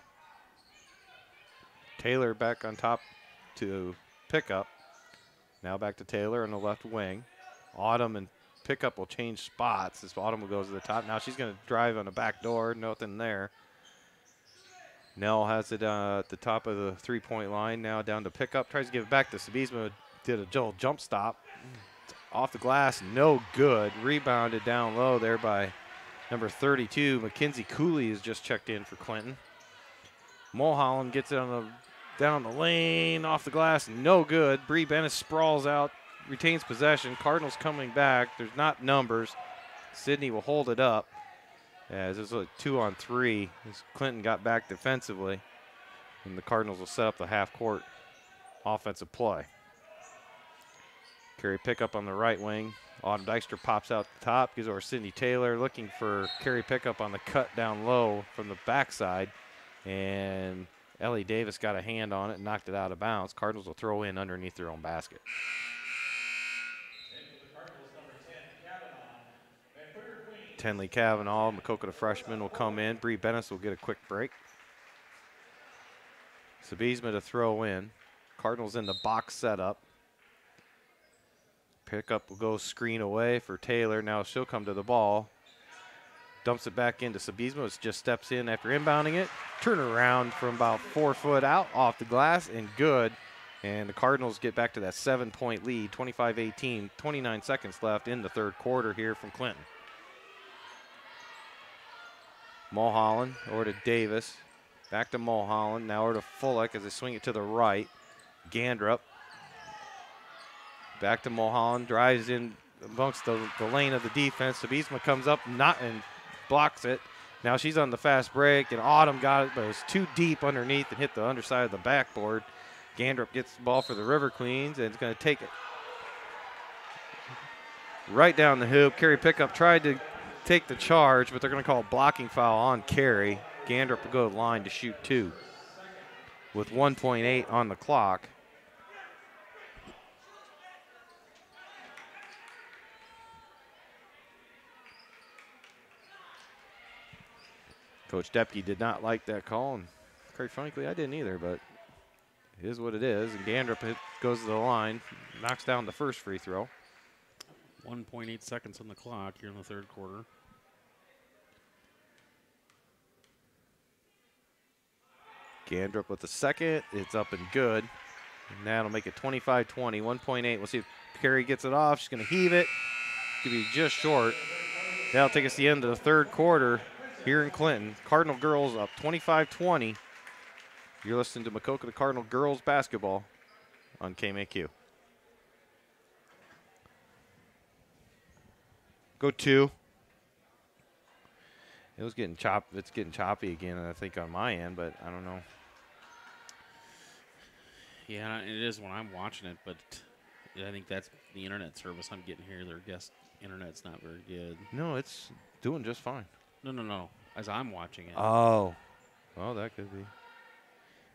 Taylor back on top to Pickup. Now back to Taylor on the left wing. Autumn and Pickup will change spots. This Autumn will go to the top. Now she's going to drive on the back door. Nothing there. Nell has it at the top of the three-point line. Now down to Pickup. Tries to give it back to Sabizma. Did a Joel jump stop. Off the glass, no good. Rebounded down low there by number 32. Mackenzie Cooley has just checked in for Clinton. Mulholland gets it down the lane, off the glass, no good. Bree Bennis sprawls out, retains possession. Cardinals coming back. There's not numbers. Sydney will hold it up. As this was a 2-on-3 as Clinton got back defensively. And the Cardinals will set up the half-court offensive play. Carrie Pickup on the right wing. Autumn Dykstra pops out the top, gives over Sydney Taylor, looking for Carrie Pickup on the cut down low from the backside. And Ellie Davis got a hand on it and knocked it out of bounds. Cardinals will throw in underneath their own basket. Tenley Cavanaugh, Maquoketa freshman, will come in. Bree Bennis will get a quick break. Sabizma to throw in. Cardinals in the box setup. Pickup will go screen away for Taylor. Now she'll come to the ball. Dumps it back into Sabizma. It just steps in after inbounding it. Turn around from about 4 foot out off the glass and good. And the Cardinals get back to that 7-point lead, 25-18, 29 seconds left in the third quarter here from Clinton. Mulholland over to Davis. Back to Mulholland. Now over to Fullick as they swing it to the right. Gandrup. Back to Mulholland. Drives in amongst the lane of the defense. Sabisma comes up and blocks it. Now she's on the fast break, and Autumn got it, but it was too deep underneath and hit the underside of the backboard. Gandrup gets the ball for the River Queens, and it's going to take it right down the hoop. Carrie Pickup tried to take the charge, but they're going to call a blocking foul on Carrie. Gandrup will go to the line to shoot 2 with 1.8 on the clock. Coach Depke did not like that call, and quite frankly, I didn't either, but it is what it is. And Gandrup goes to the line, knocks down the first free throw. 1.8 seconds on the clock here in the third quarter. Gandrup with the second. It's up and good. And that'll make it 25-20, 1.8. We'll see if Carrie gets it off. She's going to heave it. Could be just short. That'll take us to the end of the third quarter here in Clinton. Cardinal girls up 25-20. You're listening to Maquoketa Cardinal girls basketball on KMAQ. Go 2. It was getting choppy. It's getting choppy again, I think, on my end, but I don't know. Yeah, it is when I'm watching it, but I think that's the internet service I'm getting here. Their guest internet's not very good. No, it's doing just fine. No. As I'm watching it. Oh, well, that could be.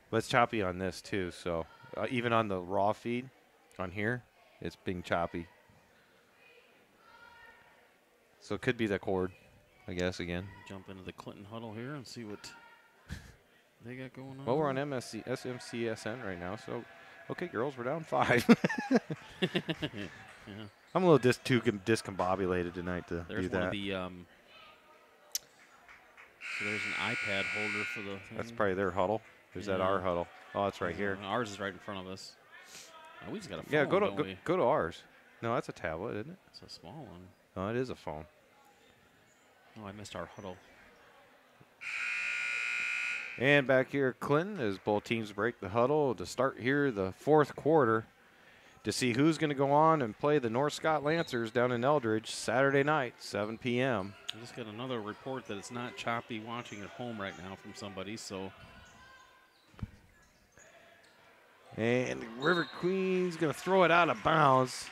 But it's choppy on this, too, so even on the raw feed on here, it's being choppy. So it could be the cord, I guess, again. Jump into the Clinton huddle here and see what they got going on. Well, we're on SMCSN right now, so, okay, girls, we're down 5. Yeah. I'm a little too discombobulated tonight to There's do that. One of the, so there's an iPad holder for the thing. That's probably their huddle. Is that our huddle? Oh, it's right here. Ours is right in front of us. Oh, we just got a phone, Yeah, don't we? go to ours. No, that's a tablet, isn't it? It's a small one. No, it is a phone. Oh, I missed our huddle. And back here at Clinton as both teams break the huddle to start here the fourth quarter to see who's going to go on and play the North Scott Lancers down in Eldridge Saturday night, 7 p.m. I just got another report that it's not choppy watching at home right now from somebody, so. And River Queen's going to throw it out of bounds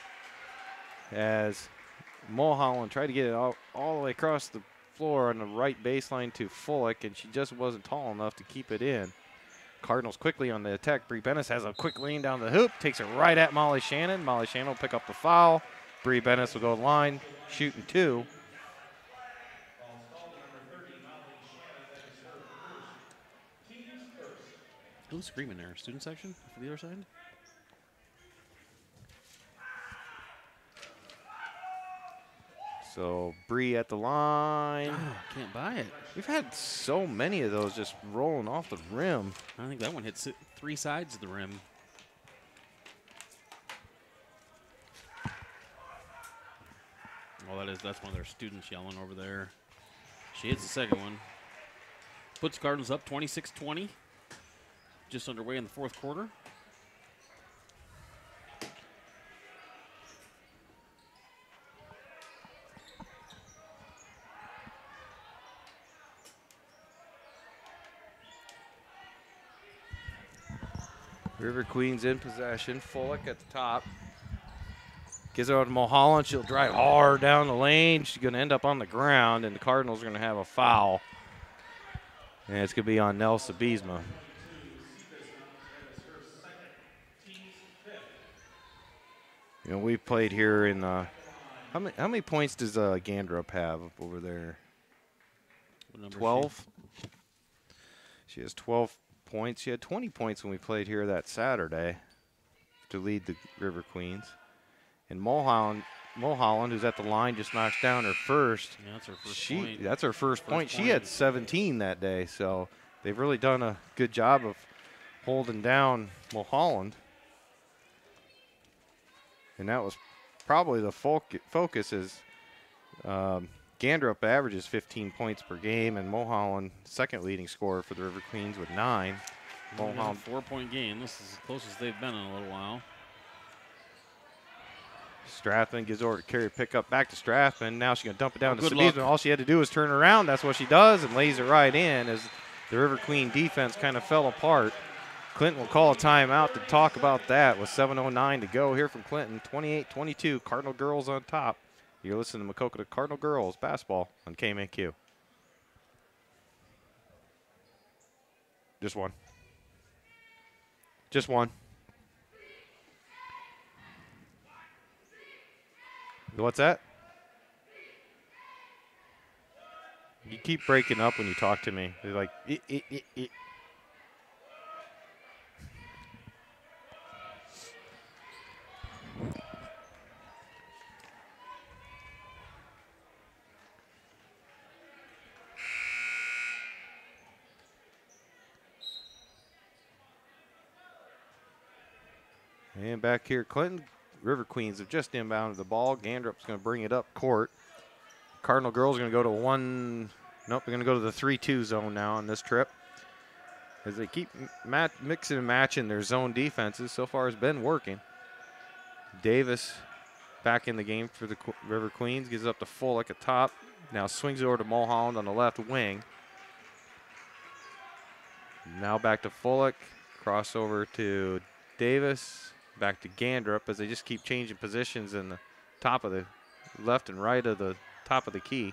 as Mulholland tried to get it all the way across the floor on the right baseline to Fullick, and she just wasn't tall enough to keep it in. Cardinals quickly on the attack. Bree Bennis has a quick lane down the hoop, takes it right at Molly Shannon. Molly Shannon will pick up the foul. Bree Bennis will go to the line, shooting 2. Who's screaming there? Student section for the other side? So Bree at the line. Oh, can't buy it. We've had so many of those just rolling off the rim. I think that one hit 3 sides of the rim. Well, that's one of their students yelling over there. She hits the second one. Puts Cardinals up 26-20. Just underway in the fourth quarter. River Queens in possession. Fullick at the top. Gives it over to Mulholland. She'll drive hard down the lane. She's going to end up on the ground, and the Cardinals are going to have a foul. And it's going to be on Nell Sabisma. You know, we played here in how many points does Gandrup have over there? 12. She has 12 points. She had 20 points when we played here that Saturday to lead the River Queens. And Mulholland, who's at the line, just knocks down her first. Yeah, that's her first point. That's her first point. She had 17 that day, so they've really done a good job of holding down Mulholland. And that was probably the focus is Gandrup averages 15 points per game, and Mulholland, second leading scorer for the River Queens with 9. Mulholland 4-point game. This is as close as they've been in a little while. Strathman gives over to Carey pickup back to Strathman. Now she's going to dump it down to good Sabizman. luck. All she had to do was turn around. That's what she does and lays it right in as the River Queen defense kind of fell apart. Clinton will call a timeout to talk about that with 7:09 to go here from Clinton. 28-22, Cardinal girls on top. You're listening to Maquoketa Cardinal girls basketball on KMAQ. Just one. Just one. What's that? You keep breaking up when you talk to me. You're like, And back here, Clinton River Queens have just inbounded the ball. Gandrup's going to bring it up court. Cardinal girls are going to go to they're going to go to the 3-2 zone now on this trip. As they keep mixing and matching their zone defenses. So far it's been working. Davis back in the game for the River Queens. Gives it up to Fullick at top. Now swings it over to Mulholland on the left wing. Now back to Fullick. Crossover to Davis. Back to Gandrup as they just keep changing positions in the top of the left and right of the top of the key.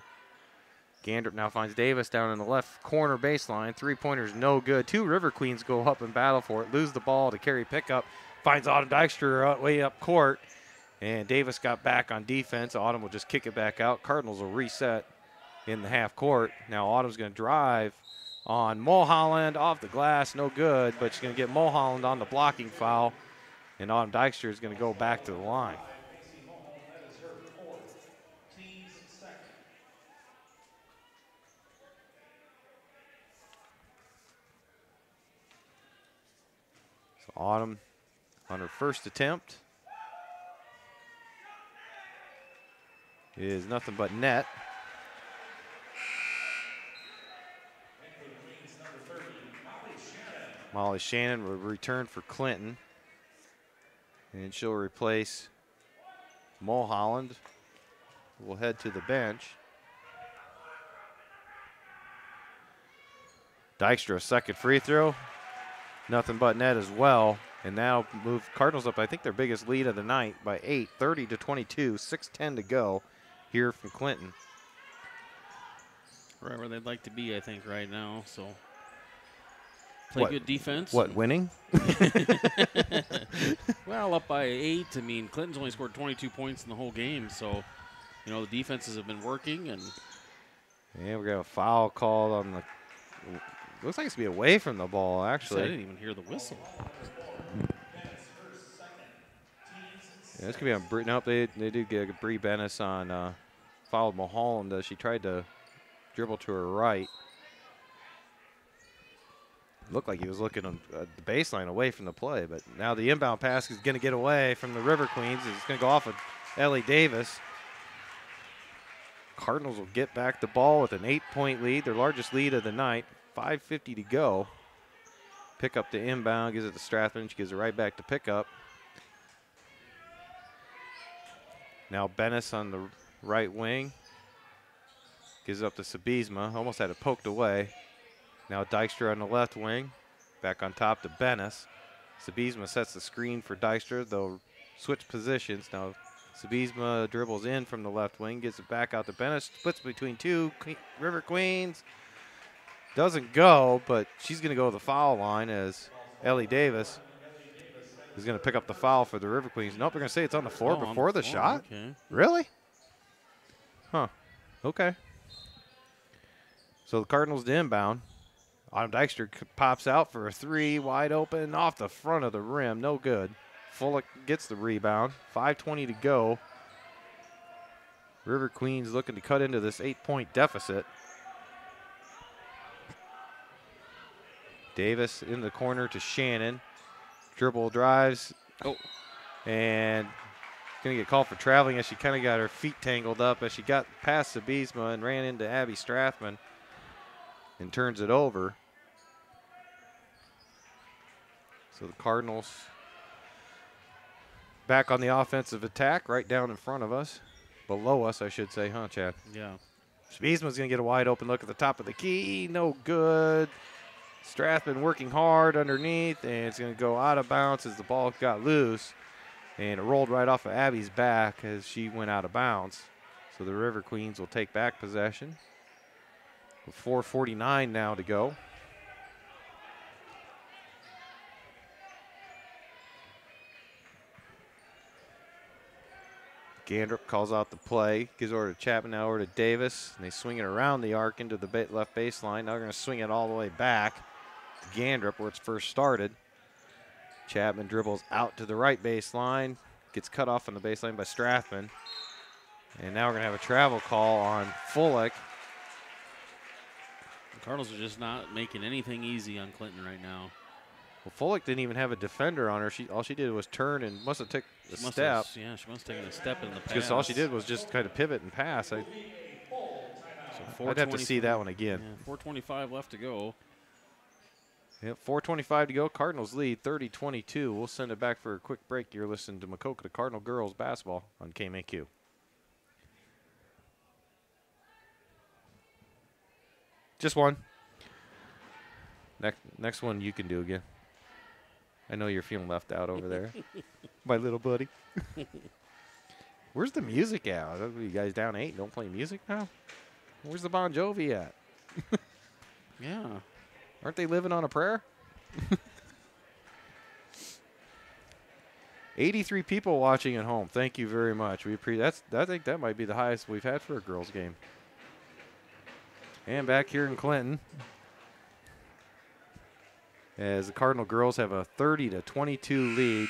Gandrup now finds Davis down in the left corner baseline. Three-pointer's no good. Two River Queens go up and battle for it. Lose the ball to Carey pickup. Finds Autumn Dykstra way up court. And Davis got back on defense. Autumn will just kick it back out. Cardinals will reset in the half court. Now Autumn's going to drive on Mulholland off the glass. No good, but she's going to get Mulholland on the blocking foul. And Autumn Dykstra is going to go back to the line. So Autumn on her first attempt is nothing but net. Molly Shannon will return for Clinton. And she'll replace Mulholland. We'll head to the bench. Dykstra, second free throw. Nothing but net as well. And now move Cardinals up, I think their biggest lead of the night by 8, 30-22, 6:10 to go here from Clinton. Right where they'd like to be, I think, right now. So play good defense. What, winning? Well, up by 8. I mean, Clinton's only scored 22 points in the whole game. So, you know, the defenses have been working. And yeah, we got a foul called on the. Looks like it's going to be away from the ball, actually. I didn't even hear the whistle. Yeah, this could be on Bree. Nope, they did get Bree Bennis on. Fouled Mulholland as she tried to dribble to her right. Looked like he was looking on the baseline away from the play, but now the inbound pass is going to get away from the River Queens. It's going to go off of Ellie Davis. Cardinals will get back the ball with an 8-point lead, their largest lead of the night. 5:50 to go. Pick up the inbound, gives it to Strathman. She gives it right back to pickup. Now Bennis on the right wing. Gives it up to Sabizma. Almost had it poked away. Now Dykstra on the left wing. Back on top to Bennis. Sabizma sets the screen for Dykstra. They'll switch positions. Now Sabizma dribbles in from the left wing. Gets it back out to Bennis. Splits between two River Queens. Doesn't go, but she's going to go to the foul line as Ellie Davis is going to pick up the foul for the River Queens. Nope, they're going to say it's on the floor before the shot? Okay. Really? Huh. Okay. So the Cardinals to inbound. Autumn Dykstra pops out for a three, wide open, off the front of the rim. No good. Fullick gets the rebound. 5:20 to go. River Queens looking to cut into this 8-point deficit. Davis in the corner to Shannon. Dribble drives. Oh. And going to get called for traveling as she kind of got her feet tangled up as she got past Sabisma and ran into Abby Strathman and turns it over. So the Cardinals back on the offensive attack right down in front of us. Below us, I should say, huh, Chad? Yeah. Sabisma's going to get a wide open look at the top of the key. No good. Strathman working hard underneath, and it's going to go out of bounds as the ball got loose. And it rolled right off of Abby's back as she went out of bounds. So the River Queens will take back possession. With 4:49 now to go. Gandrup calls out the play, gives over to Chapman, now over to Davis, and they swing it around the arc into the left baseline. Now they're going to swing it all the way back to Gandrup where it's first started. Chapman dribbles out to the right baseline, gets cut off on the baseline by Strathman. And now we're going to have a travel call on Fullick. The Cardinals are just not making anything easy on Clinton right now. Well, Fullick didn't even have a defender on her. All she did was turn and must have taken a step. Yeah, she must have taken a step in the pass. Because all she did was just kind of pivot and pass. I'd have to see that one again. Yeah, 4:25 left to go. Yep, 4:25 to go. Cardinals lead 30-22. We'll send it back for a quick break. You're listening to Maquoketa Cardinal Girls Basketball on KMAQ. Just one. Next one you can do again. I know you're feeling left out over there. My little buddy. Where's the music at? Are you guys down 8? Don't play music now? Where's the Bon Jovi at? Yeah. Aren't they living on a prayer? 83 people watching at home. Thank you very much. We appreciate that. I think that might be the highest we've had for a girls' game. And back here in Clinton, as the Cardinal girls have a 30-22 lead.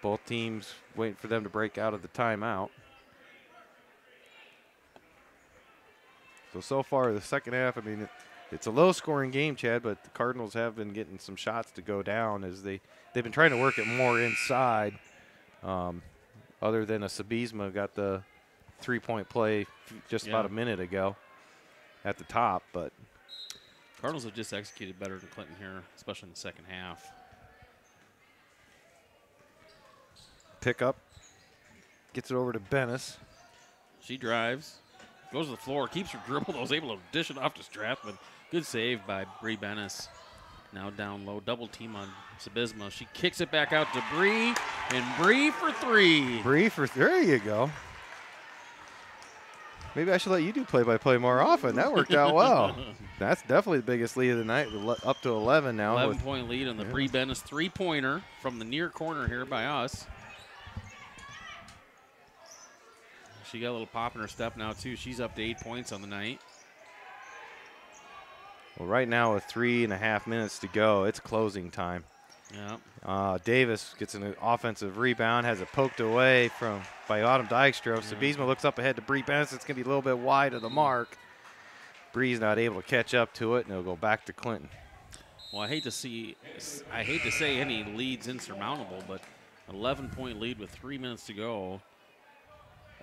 Both teams waiting for them to break out of the timeout. So far, the second half, I mean, it's a low-scoring game, Chad, but the Cardinals have been getting some shots to go down as they've been trying to work it more inside. Other than a Sabisma got the three-point play just about a minute ago at the top, but Cardinals have just executed better than Clinton here, especially in the second half. Pick up, gets it over to Bennis. She drives, goes to the floor, keeps her dribble, was able to dish it off to Strathman. Good save by Bree Bennis. Now down low, double team on Sabisma. She kicks it back out to Bree, and Bree for three. There you go. Maybe I should let you do play-by-play more often. That worked out well. That's definitely the biggest lead of the night, up to 11 now. 11-point lead on the Bree Bennis three-pointer from the near corner here by us. She got a little pop in her step now, too. She's up to 8 points on the night. Well, right now with 3.5 minutes to go, it's closing time. Yeah. Davis gets an offensive rebound, has it poked away by Autumn Dykstra. Sabisma looks up ahead to Bree Bennis. It's going to be a little bit wide of the mark. Bree's not able to catch up to it, and it'll go back to Clinton. Well, I hate to say any leads insurmountable, but 11-point lead with 3 minutes to go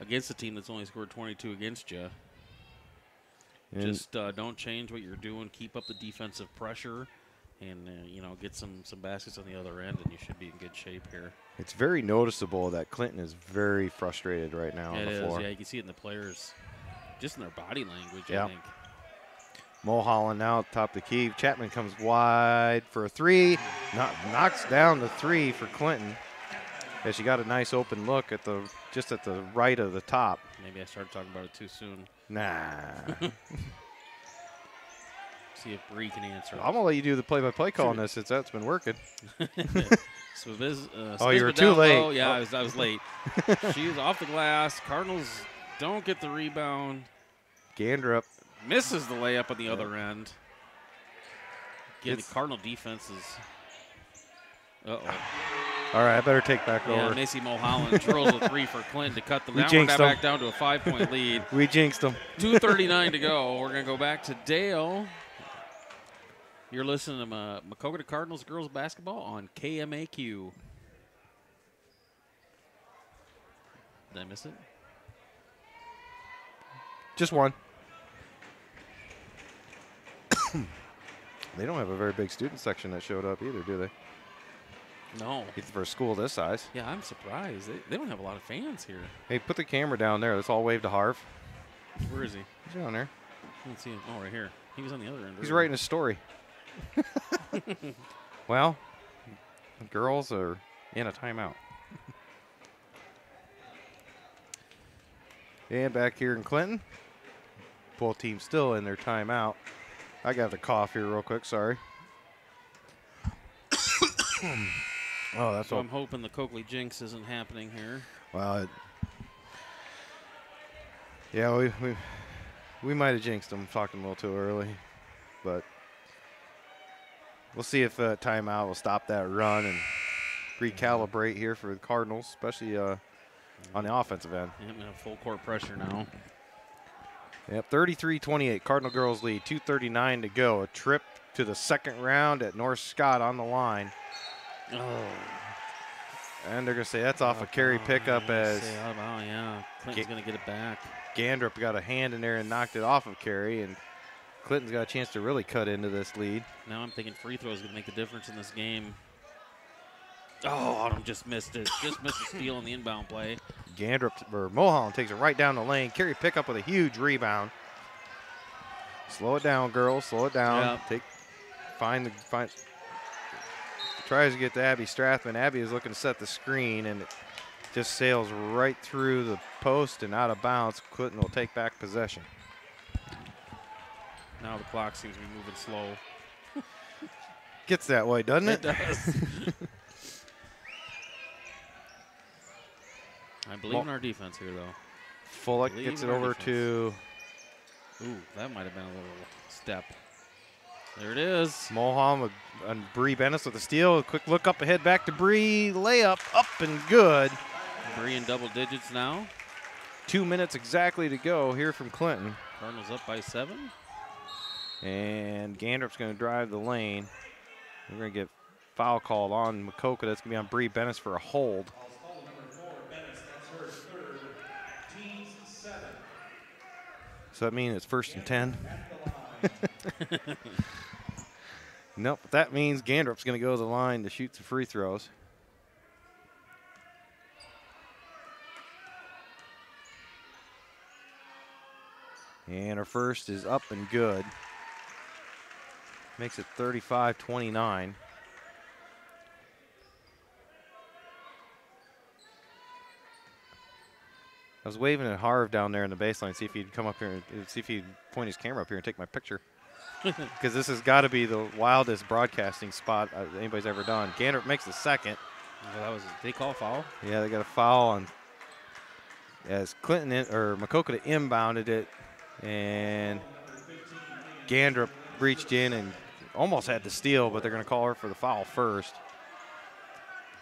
against a team that's only scored 22 against you. And just don't change what you're doing. Keep up the defensive pressure, and get some baskets on the other end, and you should be in good shape here. It's very noticeable that Clinton is very frustrated right now on the floor. Yeah, you can see it in the players, just in their body language, I think. Mulholland now at the top of the key. Chapman comes wide for a three. Knocks down the three for Clinton. As she got a nice open look just at the right of the top. Maybe I started talking about it too soon. Nah. See if Bree can answer. I'm going to let you do the play-by-play call on this since that's been working. You were too late. Low. Yeah, I was late. She's off the glass. Cardinals don't get the rebound. Gandrup misses the layup on the other end. Again, the Cardinal defense is... Uh-oh. All right, I better take back over. Yeah, Macy Mulholland drills a three for Clinton to cut them down. We're back down to a 5-point lead. We jinxed them. 2:39 to go. We're going to go back to Dale. You're listening to Maquoketa Cardinals girls basketball on KMAQ. Did I miss it? Just one. They don't have a very big student section that showed up either, do they? No. For a school this size. Yeah, I'm surprised. They don't have a lot of fans here. Hey, put the camera down there. Let's all wave to Harv. Where is he? He's down there. I don't see him. Oh, right here. He was on the other end. He's writing a story. Well, the girls are in a timeout. And back here in Clinton, both teams still in their timeout. I got the cough here real quick, sorry. Oh, that's so all. I'm hoping the Coakley jinx isn't happening here. Well, yeah, we might have jinxed them talking a little too early, but we'll see if timeout will stop that run and recalibrate here for the Cardinals, especially on the offensive end. Yeah, we have full court pressure now. Yep, 33-28. Cardinal girls lead. 2:39 to go. A trip to the second round at North Scott on the line. Oh. And they're going to say that's off a carry pickup as oh, yeah. Clinton's going to get it back. Gandrup got a hand in there and knocked it off of carry, and Clinton's got a chance to really cut into this lead. Now I'm thinking free throws going to make the difference in this game. Oh, Autumn just missed it. Just missed the steal on the inbound play. Mulholland takes it right down the lane. Carry pickup with a huge rebound. Slow it down, girls. Slow it down. Yep. Tries to get to Abby Strathman. Abby is looking to set the screen, and it just sails right through the post and out of bounds. Clinton will take back possession. Now the clock seems to be moving slow. Gets that way, doesn't it? It does. I believe in our defense here, though. Fullock gets it over to. Ooh, that might have been a little step. There it is. Mulholland and Bree Bennis with the steal. A quick look up ahead, back to Bree. Layup up and good. Bree in double digits now. 2 minutes exactly to go here from Clinton. Cardinals up by 7. And Gandrup's going to drive the lane. We're going to get foul called on Maquoketa. That's going to be on Bree Bennis for a hold. So that means it's 1st and 10. Nope, that means Gandrup's going to go to the line to shoot some free throws. And our first is up and good. Makes it 35-29. I was waving at Harv down there in the baseline, see if he'd come up here and see if he'd point his camera up here and take my picture. Because this has got to be the wildest broadcasting spot anybody's ever done. Gandrup makes the second. Well, they call foul? Yeah, they got a foul on as Maquoketa inbounded it, and Gandrup reached in and almost had the steal, but they're going to call her for the foul first.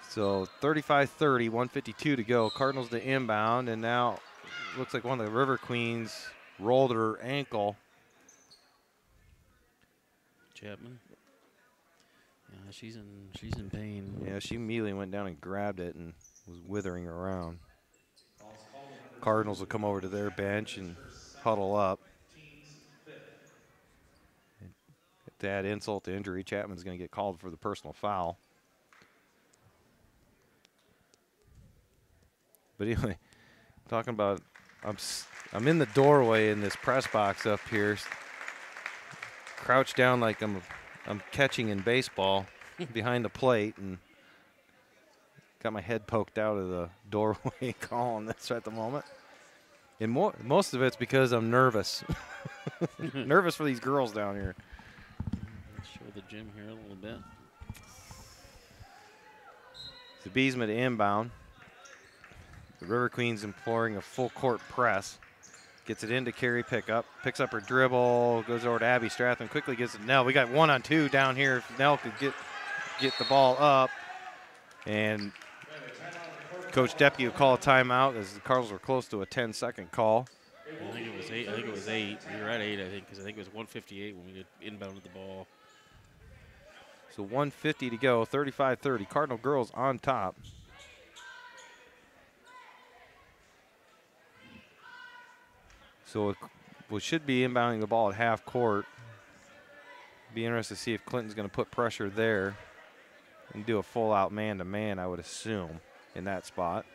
So 35-30, 1:52 to go. Cardinals to inbound, and now looks like one of the River Queens rolled her ankle. Chapman. Yeah, she's in pain. Yeah, she immediately went down and grabbed it and was withering around. Cardinals will come over to their bench and huddle up. To add insult to injury, Chapman's going to get called for the personal foul. But anyway, talking about, I'm in the doorway in this press box up here, crouched down like I'm catching in baseball behind the plate, and got my head poked out of the doorway calling this at the moment. And most of it's because I'm nervous. Nervous for these girls down here. Let's show the gym here a little bit. The Beesman to inbound. The River Queens employing a full court press. Gets it into carry pickup. Picks up her dribble. Goes over to Abby Strathman. Quickly gets it to Nell. We got 1-on-2 down here. If Nell could get the ball up. And Coach Deppe will call a timeout as the Cardinals were close to a 10-second call. I think it was 8. I think it was 8. We were at 8, I think, because I think it was 1:58 when we inbounded the ball. So 1:50 to go. 35-30. Cardinal girls on top. So we should be inbounding the ball at half court. Be interested to see if Clinton's going to put pressure there and do a full-out man-to-man, I would assume, in that spot.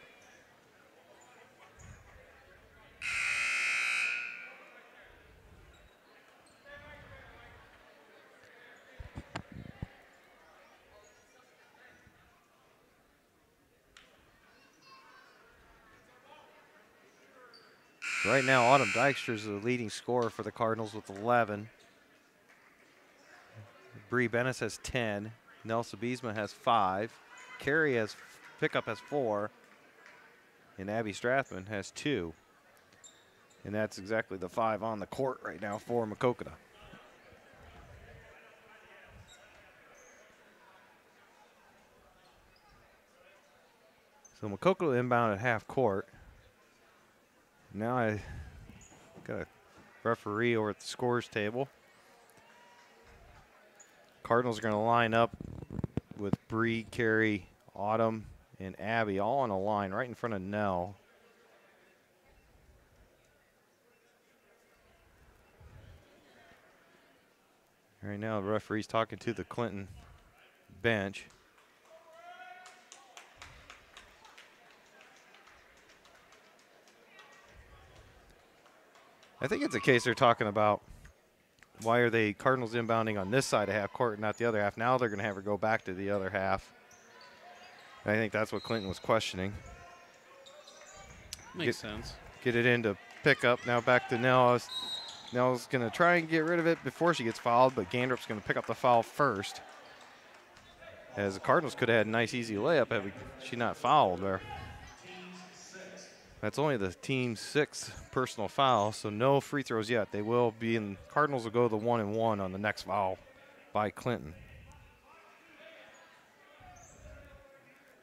Right now, Autumn Dykstra is the leading scorer for the Cardinals with 11. Bree Bennis has 10. Nelsa Biesma has 5. Carey has pickup has 4. And Abby Strathman has 2. And that's exactly the 5 on the court right now for Maquoketa. So Maquoketa inbound at half court. Now I got a referee over at the scores table. Cardinals are going to line up with Bree, Carey, Autumn, and Abby all on a line right in front of Nell. Right now the referee's talking to the Clinton bench. I think it's a case they're talking about why are they Cardinals inbounding on this side of half court and not the other half. Now they're going to have her go back to the other half. I think that's what Clinton was questioning. Makes sense. Get it into pickup. Now back to Nell. Nell's going to try and get rid of it before she gets fouled, but Gandrup's going to pick up the foul first. As the Cardinals could have had a nice, easy layup had she not fouled there. That's only the team's 6th personal foul, so no free throws yet. They will be in. Cardinals will go the 1-and-1 on the next foul by Clinton.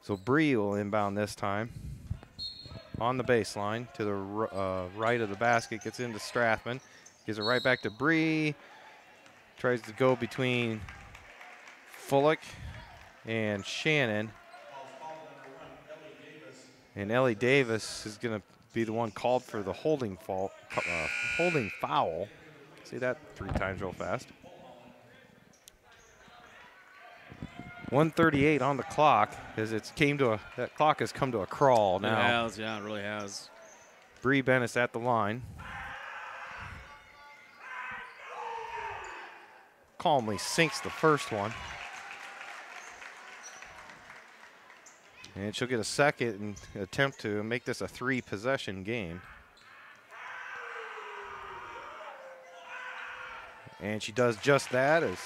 So Bree will inbound this time on the baseline to the right of the basket. Gets into Strathman. Gives it right back to Bree. Tries to go between Fullick and Shannon. And Ellie Davis is going to be the one called for the holding foul. See that 3 times real fast. 1:38 on the clock as that clock has come to a crawl now. It has, yeah, it really has. Bree Bennis at the line. Calmly sinks the first one. And she'll get a second and attempt to make this a 3-possession game. And she does just that as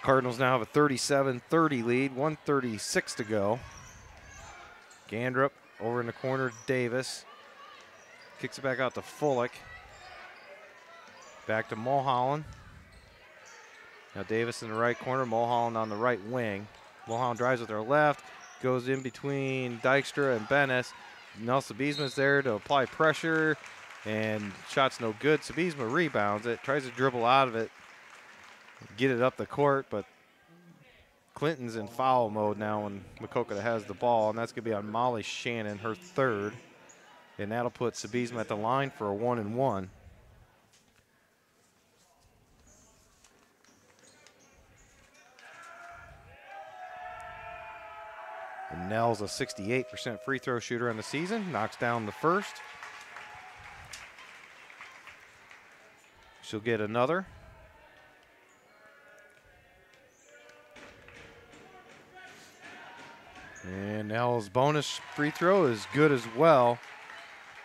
Cardinals now have a 37-30 lead, 1:36 to go. Gandrup over in the corner, Davis. Kicks it back out to Fullick. Back to Mulholland. Now Davis in the right corner, Mulholland on the right wing. Mulholland drives with her left, goes in between Dykstra and Bennis. Nelsa Biesma's there to apply pressure, and shot's no good. Biesma rebounds it, tries to dribble out of it, get it up the court, but Clinton's in foul mode now when Maquoketa has the ball, and that's going to be on Molly Shannon, her 3rd. And that'll put Biesma at the line for a 1-and-1. And Nell's a 68% free throw shooter in the season, knocks down the first. She'll get another. And Nell's bonus free throw is good as well.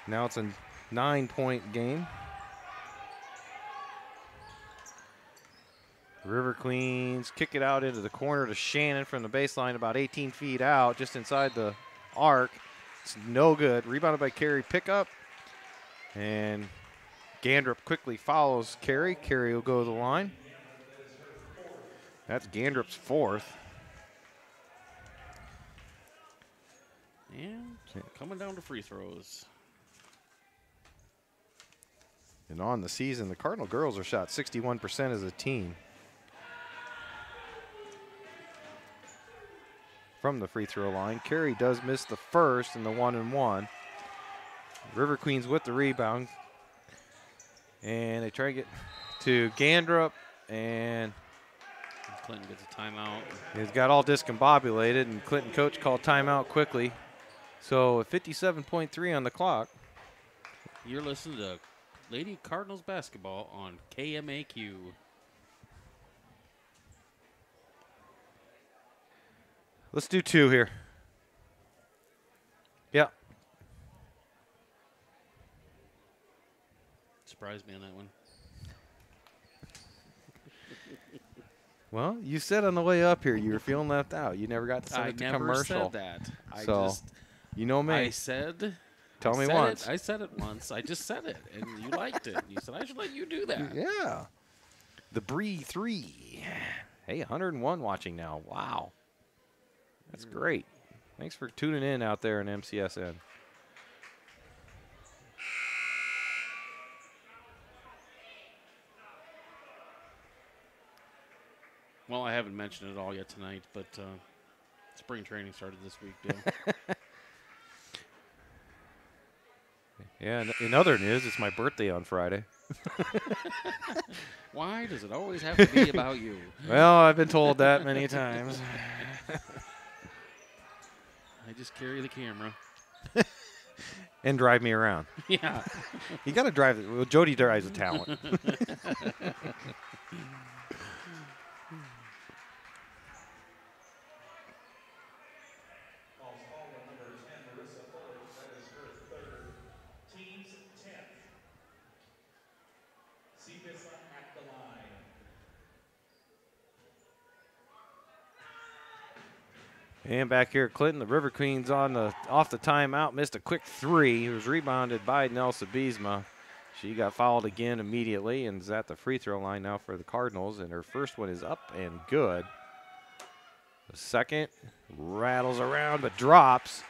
Now it's a 9-point game. River Queens kick it out into the corner to Shannon from the baseline, about 18 feet out, just inside the arc. It's no good. Rebounded by Carey. Pick up. And Gandrup quickly follows Carey. Carey will go to the line. That's Gandrup's 4th. And coming down to free throws. And on the season, the Cardinal girls are shot 61% as a team from the free throw line. Carey does miss the first in the 1-and-1. River Queens with the rebound. And they try to get to Gandrup, and Clinton gets a timeout. it got all discombobulated, and Clinton coach called timeout quickly. So 57.3 on the clock. You're listening to Lady Cardinals basketball on KMAQ. Let's do 2 here. Yeah. Surprised me on that one. Well, you said on the way up here you were feeling left out. You never got to send it to never commercial. said that. So, you know me. I said. Tell me said once. I said it once. I just said it, and you liked it. You said I should let you do that. Yeah. The Bree 3. Hey, 101 watching now. Wow. That's great. Thanks for tuning in out there in MCSN. Well, I haven't mentioned it all yet tonight, but spring training started this week, Bill. Yeah, in other news, it's my birthday on Friday. Why does it always have to be about you? Well, I've been told that many times. I just carry the camera. And drive me around. Yeah. You got to drive. Well, Jody drives a talent. And back here at Clinton, the River Queens off the timeout, missed a quick 3. It was rebounded by Nelsa Biesma. She got fouled again immediately and is at the free throw line now for the Cardinals, and her first one is up and good. The second rattles around but drops,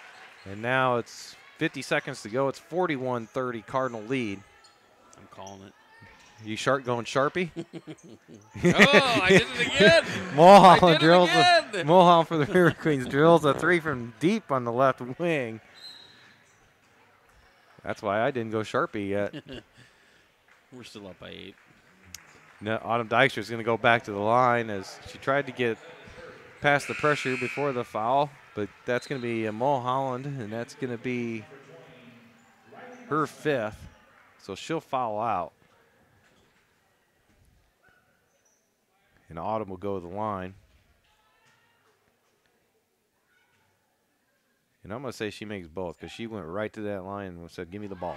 and now it's 50 seconds to go. It's 41-30 Cardinal lead. I'm calling it. You going Sharpie? Oh, I did it again. Mulholland drills. Mulholland for the River Queens drills a 3 from deep on the left wing. That's why I didn't go Sharpie yet. We're still up by 8. No, Autumn Dykstra is going to go back to the line as she tried to get past the pressure before the foul, but that's going to be Mulholland, and that's going to be her 5th, so she'll foul out. And Autumn will go to the line. And I'm going to say she makes both because she went right to that line and said, give me the ball.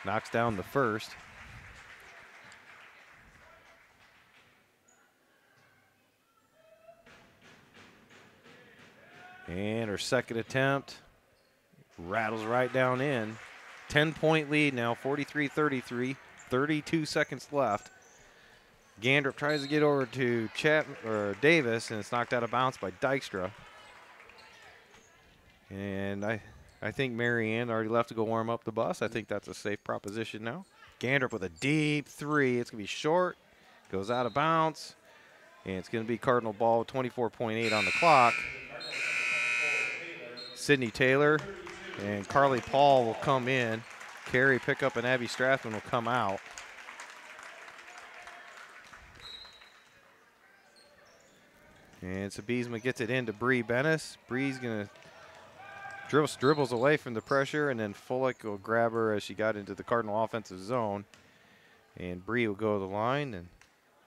Knocks down the first. And her second attempt rattles right down in. 10-point lead now, 43-33, 32 seconds left. Gandrup tries to get over to Davis, and it's knocked out of bounds by Dykstra. And I think Marianne already left to go warm up the bus. I think that's a safe proposition now. Gandrup with a deep 3. It's going to be short. Goes out of bounds. And it's going to be Cardinal ball with 24.8 on the clock. Sydney Taylor and Carly Paul will come in. Carrie Pickup and Abby Strathman will come out. And Sabizma gets it into Bree Bennis. Bree's going to dribbles away from the pressure, and then Fullick will grab her as she got into the Cardinal offensive zone. And Bree will go to the line, and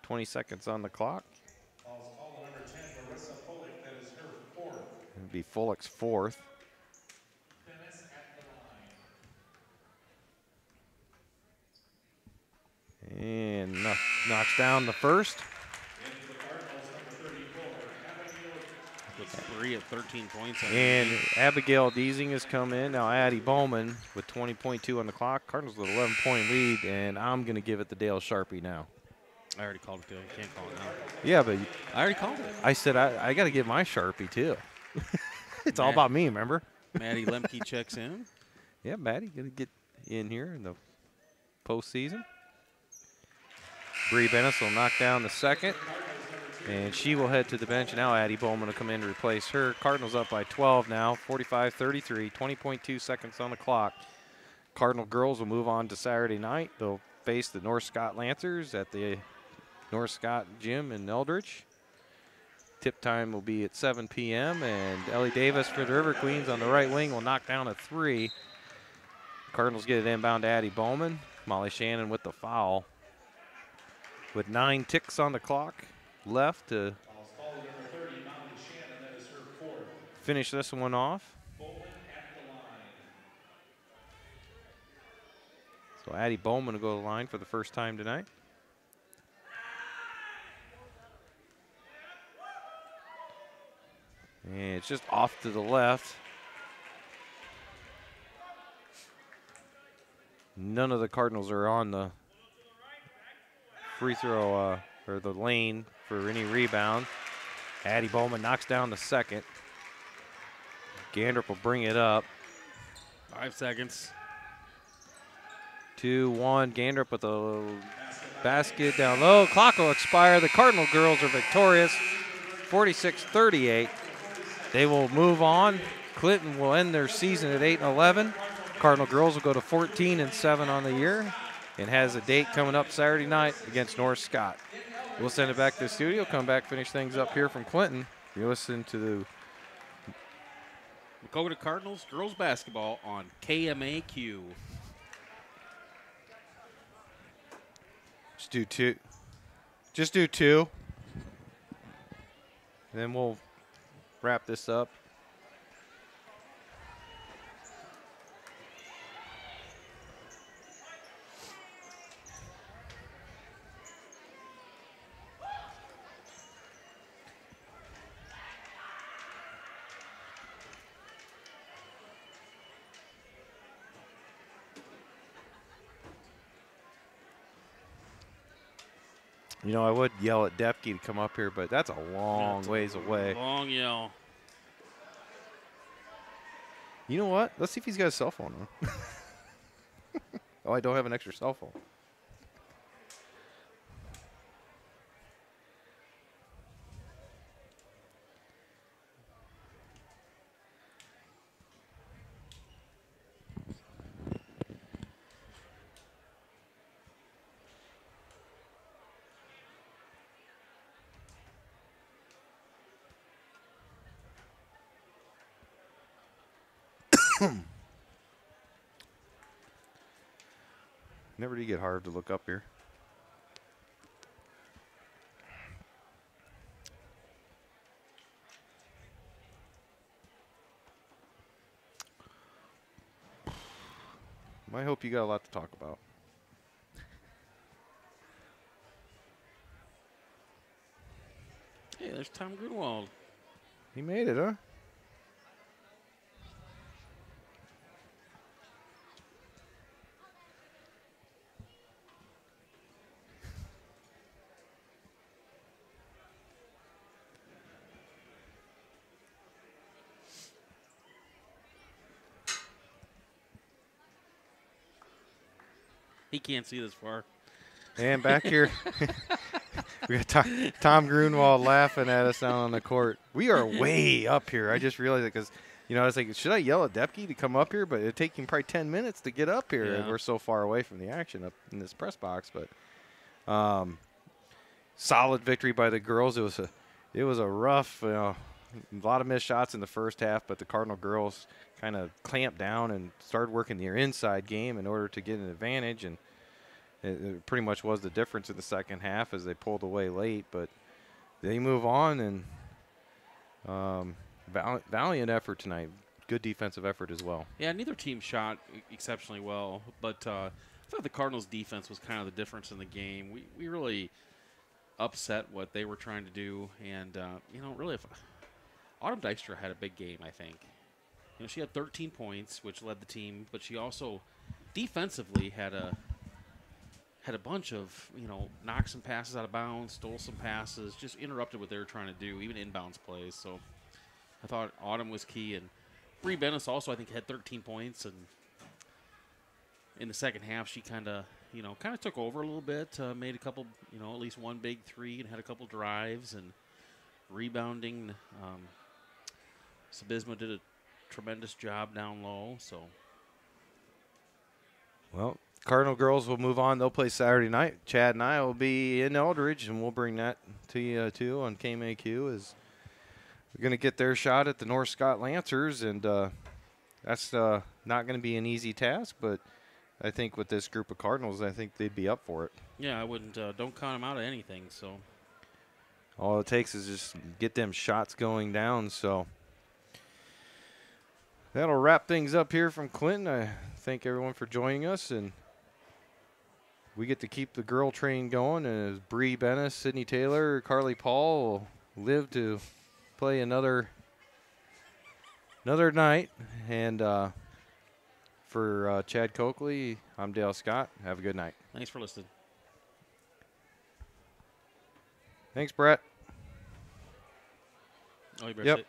20 seconds on the clock. Number 10, Marissa Fullick, that is her 4th. It'll be Fullick's 4th. Bennis at the line. And knocks down the first. Into the Cardinals, number 34, Abigail. With Bree at 13 points. And Abigail Deasing has come in. Now Addie Bowman with 20.2 on the clock. Cardinals with an 11-point lead, and I'm going to give it to Dale Sharpie now. I already called it, Bill. You can't call it now. Yeah, but I already called it. I said I got to give my Sharpie too. It's all about me, remember? Maddie Lemke checks in. Yeah, Maddie going to get in here in the postseason. Bree Bennis will knock down the second, and she will head to the bench. Now Addie Bowman will come in to replace her. Cardinals up by 12 now, 45-33, 20.2 seconds on the clock. Cardinal girls will move on to Saturday night. They'll face the North Scott Lancers at the North Scott Gym in Eldridge. Tip time will be at 7 p.m. and Ellie Davis for the River Queens on the right wing will knock down a 3. Cardinals get it inbound to Addie Bowman. Molly Shannon with the foul. With 9 ticks on the clock left to finish this one off. So Addie Bowman will go to the line for the first time tonight. And it's just off to the left. None of the Cardinals are on the free throw or the lane for any rebound. Addie Bowman knocks down the second. Gandrup will bring it up. 5 seconds. 2-1. Gandrup with a basket down low. Clock will expire. The Cardinal girls are victorious. 46-38. They will move on. Clinton will end their season at 8-11. Cardinal girls will go to 14-7 on the year and has a date coming up Saturday night against North Scott. We'll send it back to the studio, come back, finish things up here from Clinton. You listen to the Maquoketa Cardinals girls basketball on KMAQ. Just do two. Just do two. And then we'll wrap this up. You know, I would yell at Depke to come up here, but that's a long ways away. Long yell. You know what? Let's see if he's got a cell phone on. Oh, I don't have an extra cell phone. Never do get hard to look up here. I hope you got a lot to talk about. Hey, there's Tom Grunwald. He made it, huh? He can't see this far. And back here, we got Tom Grunwald laughing at us down on the court. We are way up here. I just realized it because, you know, I was like, should I yell at Depke to come up here? But it'd take him probably 10 minutes to get up here. Yeah. We're so far away from the action up in this press box. But solid victory by the girls. It was a rough, a lot of missed shots in the first half, but the Cardinal girls kind of clamped down and started working their inside game in order to get an advantage, and it pretty much was the difference in the second half as they pulled away late. But they move on, and valiant effort tonight. Good defensive effort as well. Yeah, neither team shot exceptionally well, but I thought the Cardinals' defense was kind of the difference in the game. We really upset what they were trying to do, and you know, really, Autumn Dykstra had a big game, I think. You know, she had 13 points, which led the team, but she also defensively had a bunch of, you know, knocked some passes out of bounds, stole some passes, just interrupted what they were trying to do, even inbounds plays. So I thought Autumn was key, and Bree Bennis also, I think, had 13 points, and in the second half, she kind of took over a little bit, made a couple, you know, at least one big three, and had a couple drives and rebounding. Sabisma did a tremendous job down low, so Well, Cardinal girls will move on. They'll play Saturday night. Chad and I will be in Eldridge, and we'll bring that to you, too, on KMAQ. As we're going to get their shot at the North Scott Lancers, and that's not going to be an easy task, but I think with this group of Cardinals, I think they'd be up for it. Yeah, I wouldn't. Don't count them out of anything. So All it takes is just get them shots going down. So that'll wrap things up here from Clinton. I thank everyone for joining us, and we get to keep the girl train going. And as Bree Bennis, Sydney Taylor, Carly Paul will live to play another night. And for Chad Coakley, I'm Dale Scott. Have a good night. thanks for listening. Thanks, Brett. Oh, you better Yep. say-